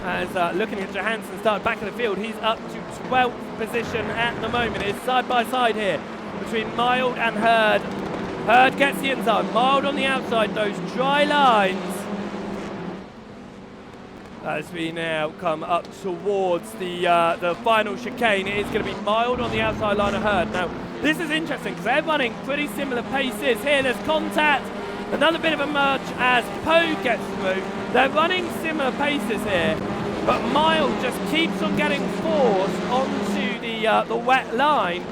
As looking at Johansen start back of the field, he's up to 12th position at the moment. It's side by side here between Mild and Hurd. Hurd gets the inside, Mild on the outside, those dry lines. as we now come up towards the final chicane. It is going to be mild on the outside line of Herd. Now, this is interesting because they're running pretty similar paces here. There's contact, another bit of a merge as Poe gets through. They're running similar paces here, but Mild just keeps on getting forced onto the wet line,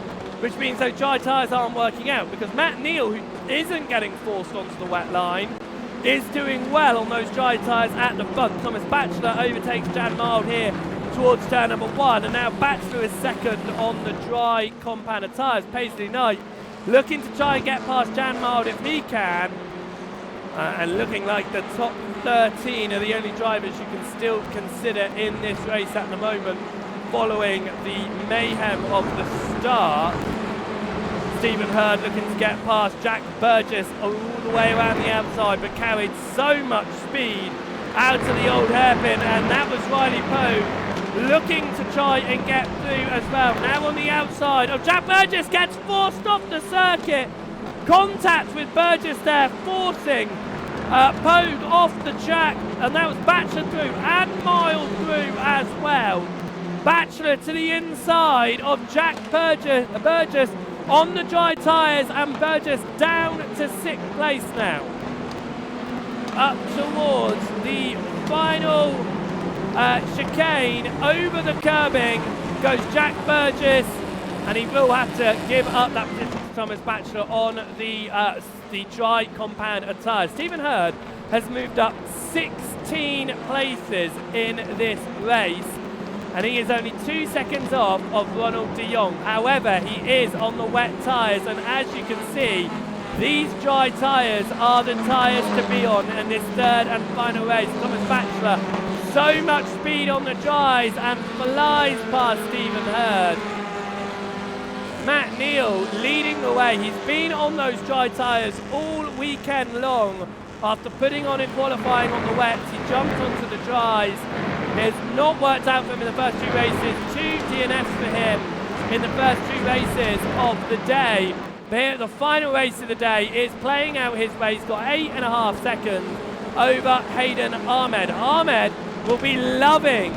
which means those dry tyres aren't working out because Matt Neal, who isn't getting forced onto the wet line, is doing well on those dry tyres at the front. Thomas Batchelor overtakes Jan Mild here towards turn number 1, and now Batchelor is second on the dry compound tyres. Paisley Knight looking to try and get past Jan Mild if he can, and looking like the top 13 are the only drivers you can still consider in this race at the moment, following the mayhem of the start. Stephen Hurd looking to get past Jack Burgess all the way around the outside, but carried so much speed out to the old hairpin, and that was Riley Poe looking to try and get through as well. Now on the outside of Jack Burgess, gets forced off the circuit. Contact with Burgess there, forcing Poe off the track, and that was Batchelor through and Mild through as well. Batchelor to the inside of Jack Burgess on the dry tyres, and Burgess down to 6th place now. Up towards the final chicane, over the curbing goes Jack Burgess, and he will have to give up that position to Thomas Batchelor on the dry compound tyres. Stephen Hurd has moved up 16 places in this race, and he is only 2 seconds off of Ronald de Jong. However, he is on the wet tyres, and as you can see, these dry tyres are the tyres to be on in this third and final race. Thomas Batchelor, so much speed on the dries and flies past Stephen Hurd. Matt Neal leading the way. He's been on those dry tyres all weekend long. After putting on in qualifying on the wets, he jumped onto the dries. It's not worked out for him in the first 2 races. 2 DNFs for him in the first 2 races of the day. But here at the final race of the day, is playing out his way. He's got 8.5 seconds over Hayden Ahmed. Ahmed will be loving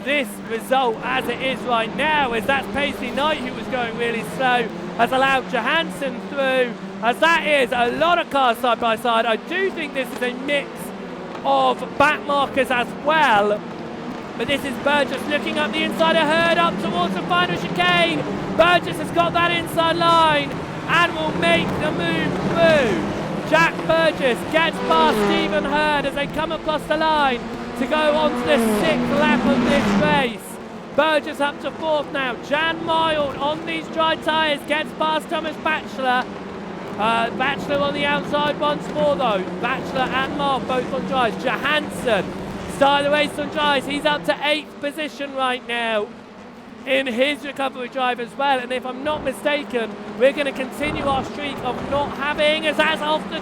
this result as it is right now, as that's Paisley Knight, who was going really slow, has allowed Johansson through, as that is a lot of cars side by side. I do think this is a mix of back markers as well. But this is Burgess looking up the inside of Hurd up towards the final chicane. Burgess has got that inside line and will make the move through. Jack Burgess gets past Stephen Hurd as they come across the line to go on to the 6th lap of this race. Burgess up to 4th now. Jan Mild on these dry tyres gets past Thomas Batchelor. Batchelor on the outside once more though. Batchelor and Mild both on dries. Johansson started the race on dries. He's up to 8th position right now in his recovery drive as well. And if I'm not mistaken, we're going to continue our streak of not having, as that's off the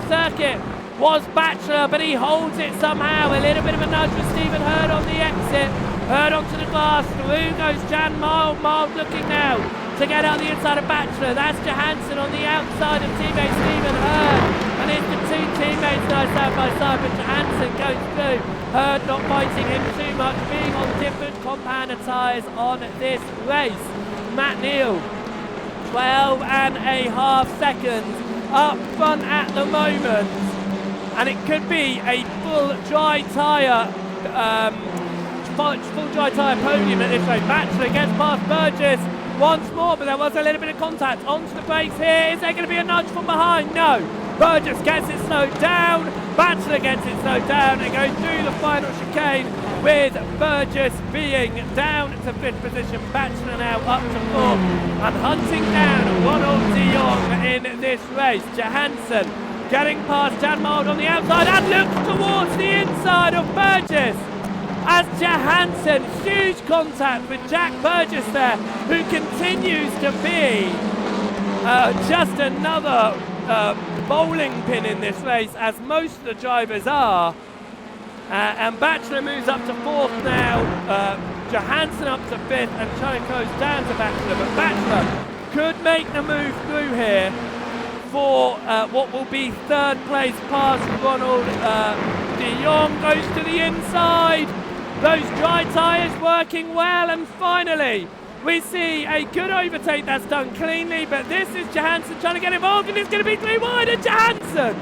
circuit, was Batchelor, but he holds it somehow. A little bit of a nudge with Stephen Hurd on the exit. Hurd onto the glass. Through goes Jan Mild. Mild looking now to get out the inside of Batchelor. That's Johansson on the outside of teammate Stephen Hurd. And it's the 2 teammates now side by side, but Johansson goes through. Hurd not fighting him too much, being on different compounder tyres on this race. Matt Neal, 12.5 seconds up front at the moment. And it could be a full dry tyre podium at this rate. Batchelor gets past Burgess once more, but there was a little bit of contact onto the brakes here. Is there going to be a nudge from behind? No. Burgess gets it slowed down. Batchelor gets it slowed down and goes through the final chicane, with Burgess being down to 5th position. Batchelor now up to 4th and hunting down Ronald de Jong in this race. Johansson getting past Jan Mild on the outside and looks towards the inside of Burgess. As Johansson, huge contact with Jack Burgess there, who continues to be just another bowling pin in this race, as most of the drivers are. And Batchelor moves up to 4th now, Johansson up to 5th, and Chang goes down to Batchelor. But Batchelor could make the move through here for what will be 3rd place past Ronald de Jong. Goes to the inside. Those dry tyres working well, and finally we see a good overtake that's done cleanly, but this is Johansson trying to get involved, and it's going to be 3 wide, and Johansson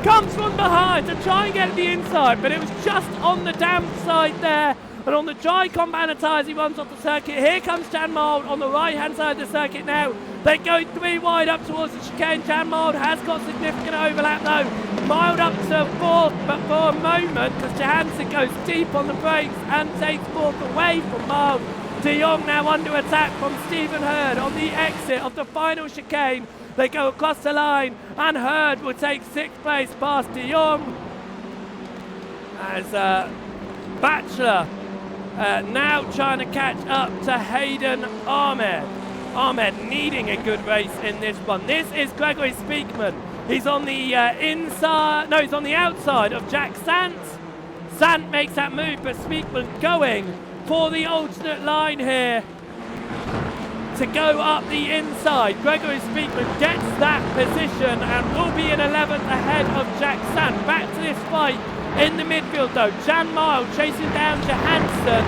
comes from behind to try and get the inside, but it was just on the damp side there. And on the dry compound tyres, he runs off the circuit. Here comes Jan Mild on the right-hand side of the circuit now. They go 3 wide up towards the chicane. Jan Mild has got significant overlap though. Mild up to 4th, but for a moment, because Johansson goes deep on the brakes and takes 4th away from Mild. De Jong now under attack from Stephen Hurd on the exit of the final chicane. They go across the line, and Hurd will take 6th place past De Jong. As Batchelor now trying to catch up to Hayden Ahmed. Ahmed needing a good race in this one. This is Gregory Speakman. He's on the he's on the outside of Jack Sant. Sant makes that move, but Speakman going for the alternate line here to go up the inside. Gregory Speakman gets that position and will be in 11th ahead of Jack Sant. Back to this fight in the midfield though. Jan Mild chasing down Johansson.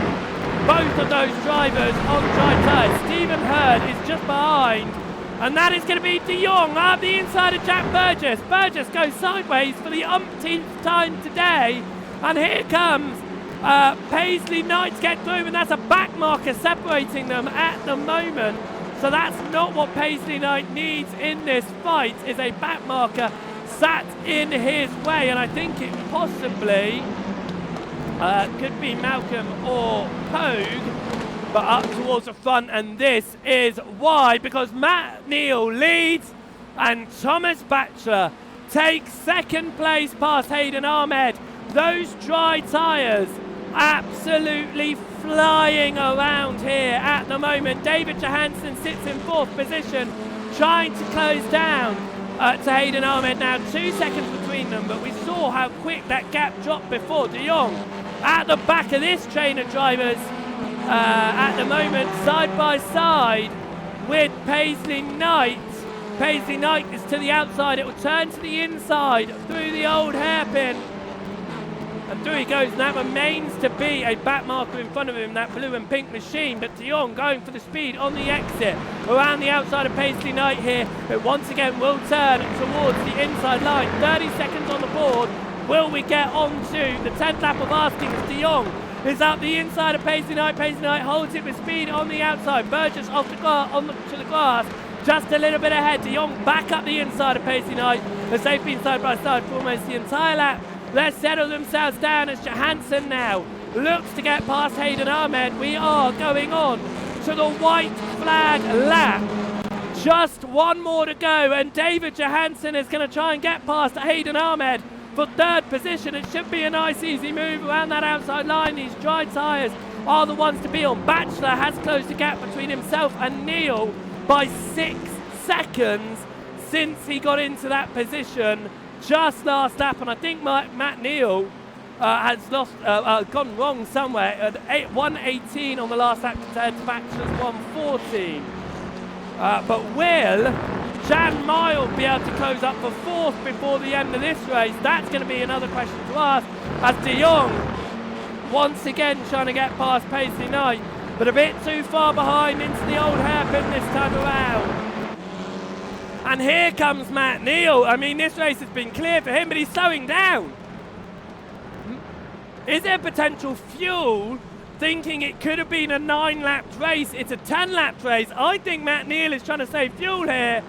Both of those drivers on dry tyres. Stephen Hurd is just behind. And that is going to be De Jong up the inside of Jack Burgess. Burgess goes sideways for the umpteenth time today. And here comes Paisley Knight to get through, and that's a back marker separating them at the moment. So that's not what Paisley Knight needs in this fight, is a back marker sat in his way. And I think it possibly could be Malcolm or Pogue, but up towards the front, and this is why, because Matt Neal leads and Thomas Batchelor takes 2nd place past Hayden Ahmed. Those dry tyres absolutely flying around here at the moment. David Johansson sits in 4th position, trying to close down to Hayden Ahmed now. 2 seconds between them, but we saw how quick that gap dropped before. De Jong at the back of this train of drivers at the moment, side by side with Paisley Knight. Paisley Knight is to the outside. It will turn to the inside through the old hairpin. And through he goes, and that remains to be a back marker in front of him, that blue and pink machine. But De Jong going for the speed on the exit around the outside of Paisley Knight here. But once again will turn towards the inside line. 30 seconds on the board. Will we get on to the 10th lap of asking as De Jong is up the inside of Paisley Knight. Paisley Knight holds it with speed on the outside. Burgess off the to the grass, just a little bit ahead. De Jong back up the inside of Paisley Knight as they've been side by side for almost the entire lap. Let's settle themselves down as Johansson now looks to get past Hayden Ahmed. We are going on to the white flag lap. Just one more to go, and David Johansson is going to try and get past Hayden Ahmed for 3rd position. It should be a nice easy move around that outside line. These dry tyres are the ones to be on. Batchelor has closed the gap between himself and Neal by 6 seconds since he got into that position just last lap, and I think Matt Neal has gone wrong somewhere at 118 on the last lap compared to Batchelor's 114. But will Jan Mild be able to close up for 4th before the end of this race? That's going to be another question to ask, as De Jong once again trying to get past Paisley Knight, but a bit too far behind into the old hairpin this time around. And here comes Matt Neal. I mean, this race has been clear for him, but he's slowing down. Is there potential fuel? Thinking it could have been a 9-lap race. It's a 10-lap race. I think Matt Neal is trying to save fuel here.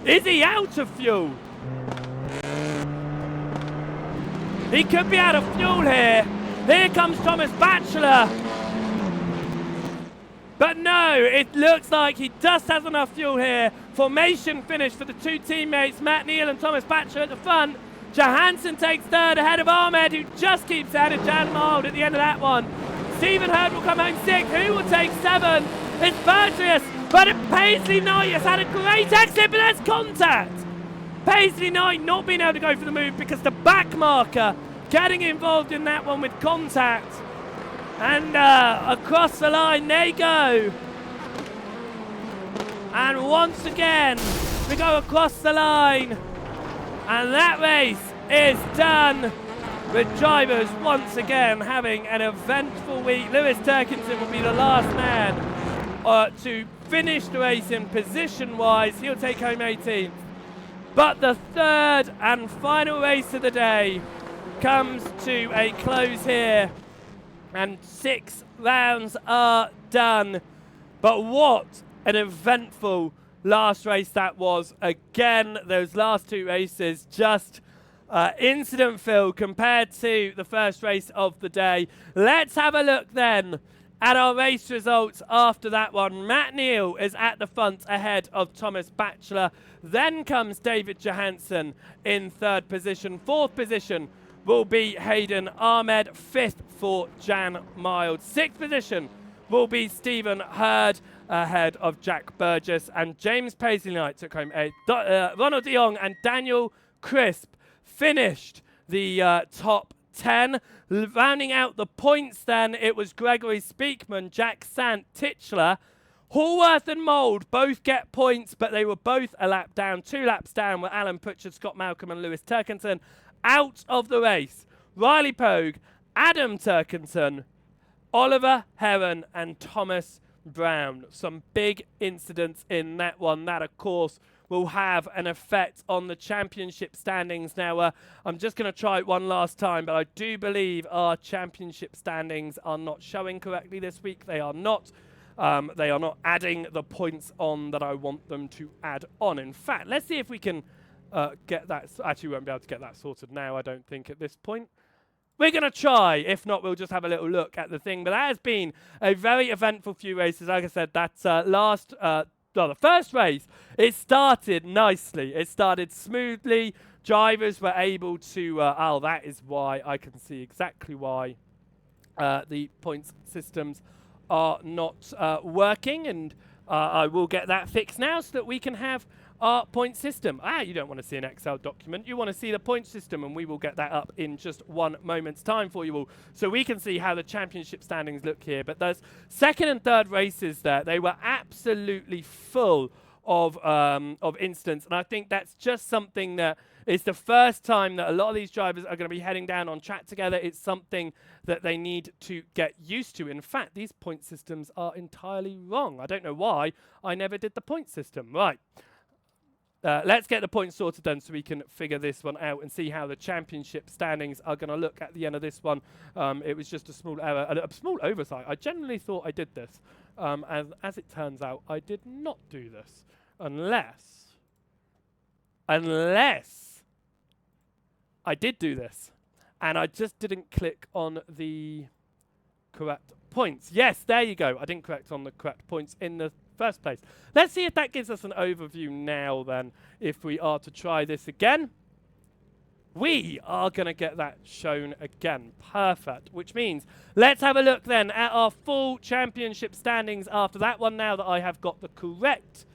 Is he out of fuel? He could be out of fuel here. Here comes Thomas Batchelor. But no, it looks like he just has enough fuel here. Formation finish for the 2 teammates, Matt Neal and Thomas Batchelor at the front. Johansson takes 3rd ahead of Ahmed, who just keeps ahead of Jan Mild at the end of that one. Stephen Hurd will come home 6th. Who will take 7th? It's Burgess, but Paisley Knight has had a great exit, but there's contact. Paisley Knight not being able to go for the move because the back marker getting involved in that one with contact. And across the line they go. And once again, we go across the line. And that race is done. with drivers once again having an eventful week. Lewis Turkington will be the last man to finish the race in position-wise. He'll take home 18th. But the third and final race of the day comes to a close here, and 6 rounds are done. But what an eventful last race that was. Again, those last 2 races just incident-filled compared to the first race of the day. Let's have a look then at our race results after that one. Matt Neal is at the front ahead of Thomas Batchelor. Then comes David Johansson in 3rd position. 4th position will be Hayden Ahmed. 5th for Jan Mild. 6th position will be Stephen Hurd ahead of Jack Burgess. And James Paisley-Knight took home 8th. Ronald de Jong and Daniel Crisp finished the top 10. Rounding out the points then, it was Gregory Speakman, Jack Sant, Titchler, Hallworth and Mould both get points, but they were both a lap down. 2 laps down were Alan Pritchard, Scott Malcolm and Lewis Turkington. Out of the race, Riley Pogue, Adam Turkington, Oliver Heron and Thomas Brown. Some big incidents in that one. That, of course, will have an effect on the championship standings. Now, I'm just going to try it one last time, but I do believe our championship standings are not showing correctly this week. They are not. They are not adding the points on that I want them to add on. In fact, let's see if we can get that. Actually, we won't be able to get that sorted now, I don't think, at this point. We're going to try. If not, we'll just have a little look at the thing. But that has been a very eventful few races. Like I said, that's the first race, it started nicely. It started smoothly. Drivers were able to... that is why. I can see exactly why the points systems are not working. And I will get that fixed now so that we can have our point system. You don't want to see an Excel document. You want to see the point system, and we will get that up in just one moment's time for you all, so we can see how the championship standings look here. But those 2nd and 3rd races there, they were absolutely full of incidents, and I think that's just something that is the first time that a lot of these drivers are going to be heading down on track together. It's something that they need to get used to. In fact, these point systems are entirely wrong. I don't know why I never did the point system. Right. Let's get the points sorted then so we can figure this one out and see how the championship standings are going to look at the end of this one. It was just a small error, a small oversight. I generally thought I did this. As it turns out, I did not do this. Unless I did do this. And I just didn't click on the correct points. Yes, there you go. I didn't click on the correct points in the first place. Let's see if that gives us an overview now then, if we are to try this again. We are going to get that shown again. Perfect. Which means let's have a look then at our full championship standings after that one, now that I have got the correct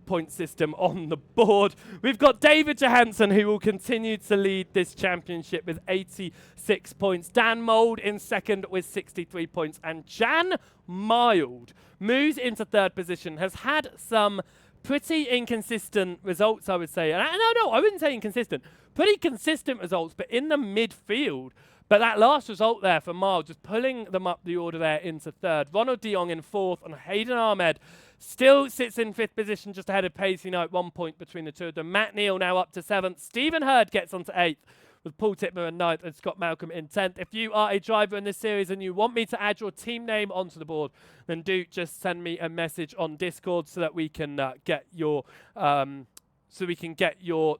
point system on the board. We've got David Johansson, who will continue to lead this championship with 86 points. Dan Mould in 2nd with 63 points. And Jan Mild moves into 3rd position, has had some pretty inconsistent results, I would say. And no, I wouldn't say inconsistent. Pretty consistent results, but in the midfield. But that last result there for Mild, just pulling them up the order there into 3rd. Ronald de Jong in 4th, and Hayden Ahmed still sits in 5th position, just ahead of Paisley-Knight, 1 point between the two of them. Matt Neal now up to 7th. Stephen Hurd gets onto 8th, with Paul Titmer in 9th and Scott Malcolm in 10th. If you are a driver in this series and you want me to add your team name onto the board, then do just send me a message on Discord so that we can get your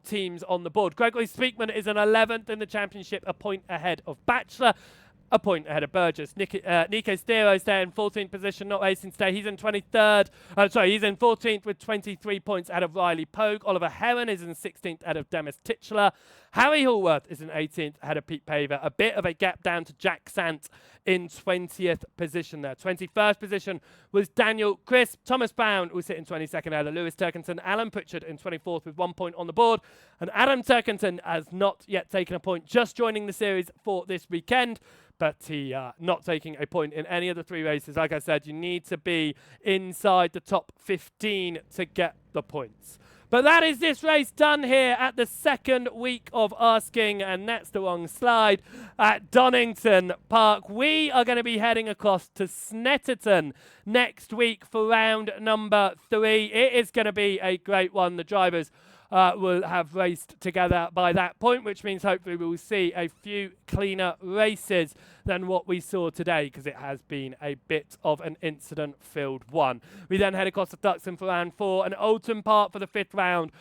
teams on the board. Gregory Speakman is in 11th in the championship, a point ahead of Batchelor, a point ahead of Burgess. Nico Stero's there in 14th position, not racing today. He's in 23rd. He's in 14th with 23 points ahead of Riley Pogue. Oliver Heron is in 16th ahead of Demis Titchler. Harry Hallworth is in 18th ahead of Pete Paver. A bit of a gap down to Jack Sant in 20th position there. 21st position was Daniel Crisp. Thomas Brown will sit in 22nd ahead of Lewis Turkington. Alan Pritchard in 24th with 1 point on the board. And Adam Turkington has not yet taken a point, just joining the series for this weekend. But he not taking a point in any of the 3 races. Like I said, you need to be inside the top 15 to get the points. But that is this race done here at the second week of asking, and that's the wrong slide, at Donington Park. We are going to be heading across to Snetterton next week for round number 3. It is going to be a great one. The drivers will have raced together by that point, which means hopefully we will see a few cleaner races than what we saw today, because it has been a bit of an incident-filled one. We then head across to Duxton for round 4 and Oulton Park for the 5th round.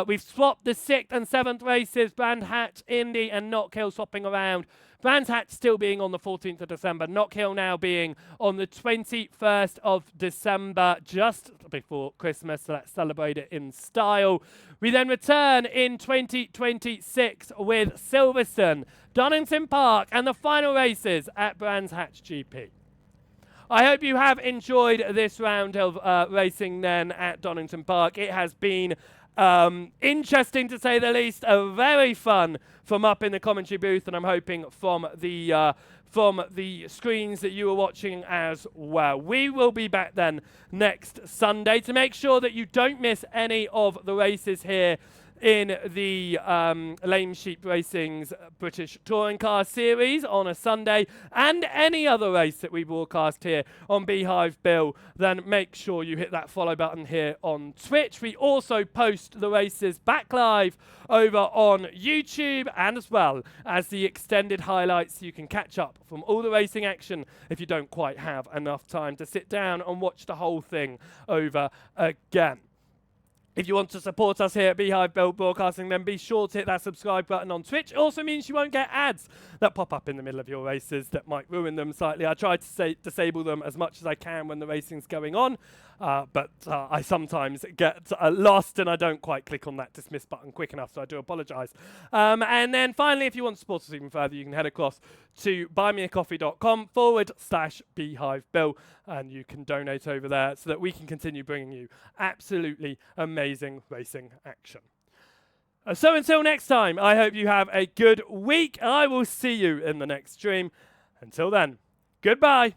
We've swapped the 6th and 7th races, Brands Hatch, Indy and Knockhill swapping around. Brands Hatch still being on the 14th of December, Knockhill now being on the 21st of December, just before Christmas, so let's celebrate it in style. We then return in 2026 with Silverstone, Donington Park, and the final races at Brands Hatch GP. I hope you have enjoyed this round of racing then at Donington Park. It has been interesting to say the least, very fun from up in the commentary booth, and I'm hoping from the screens that you are watching as well. We will be back then next Sunday to make sure that you don't miss any of the races here in the Lame Sheep Racing's British Touring Car Series on a Sunday, and any other race that we broadcast here on Beehive Bill, then make sure you hit that follow button here on Twitch. We also post the races back live over on YouTube, and as well as the extended highlights, so you can catch up from all the racing action if you don't quite have enough time to sit down and watch the whole thing over again. If you want to support us here at Beehive Bill Broadcasting, then be sure to hit that subscribe button on Twitch. It also means you won't get ads that pop up in the middle of your races that might ruin them slightly. I try to disable them as much as I can when the racing's going on, but I sometimes get lost and I don't quite click on that dismiss button quick enough, so I do apologise. And then finally, if you want to support us even further, you can head across to buymeacoffee.com/BeehiveBill, and you can donate over there so that we can continue bringing you absolutely amazing racing action. So until next time, I hope you have a good week. I will see you in the next stream. Until then, goodbye.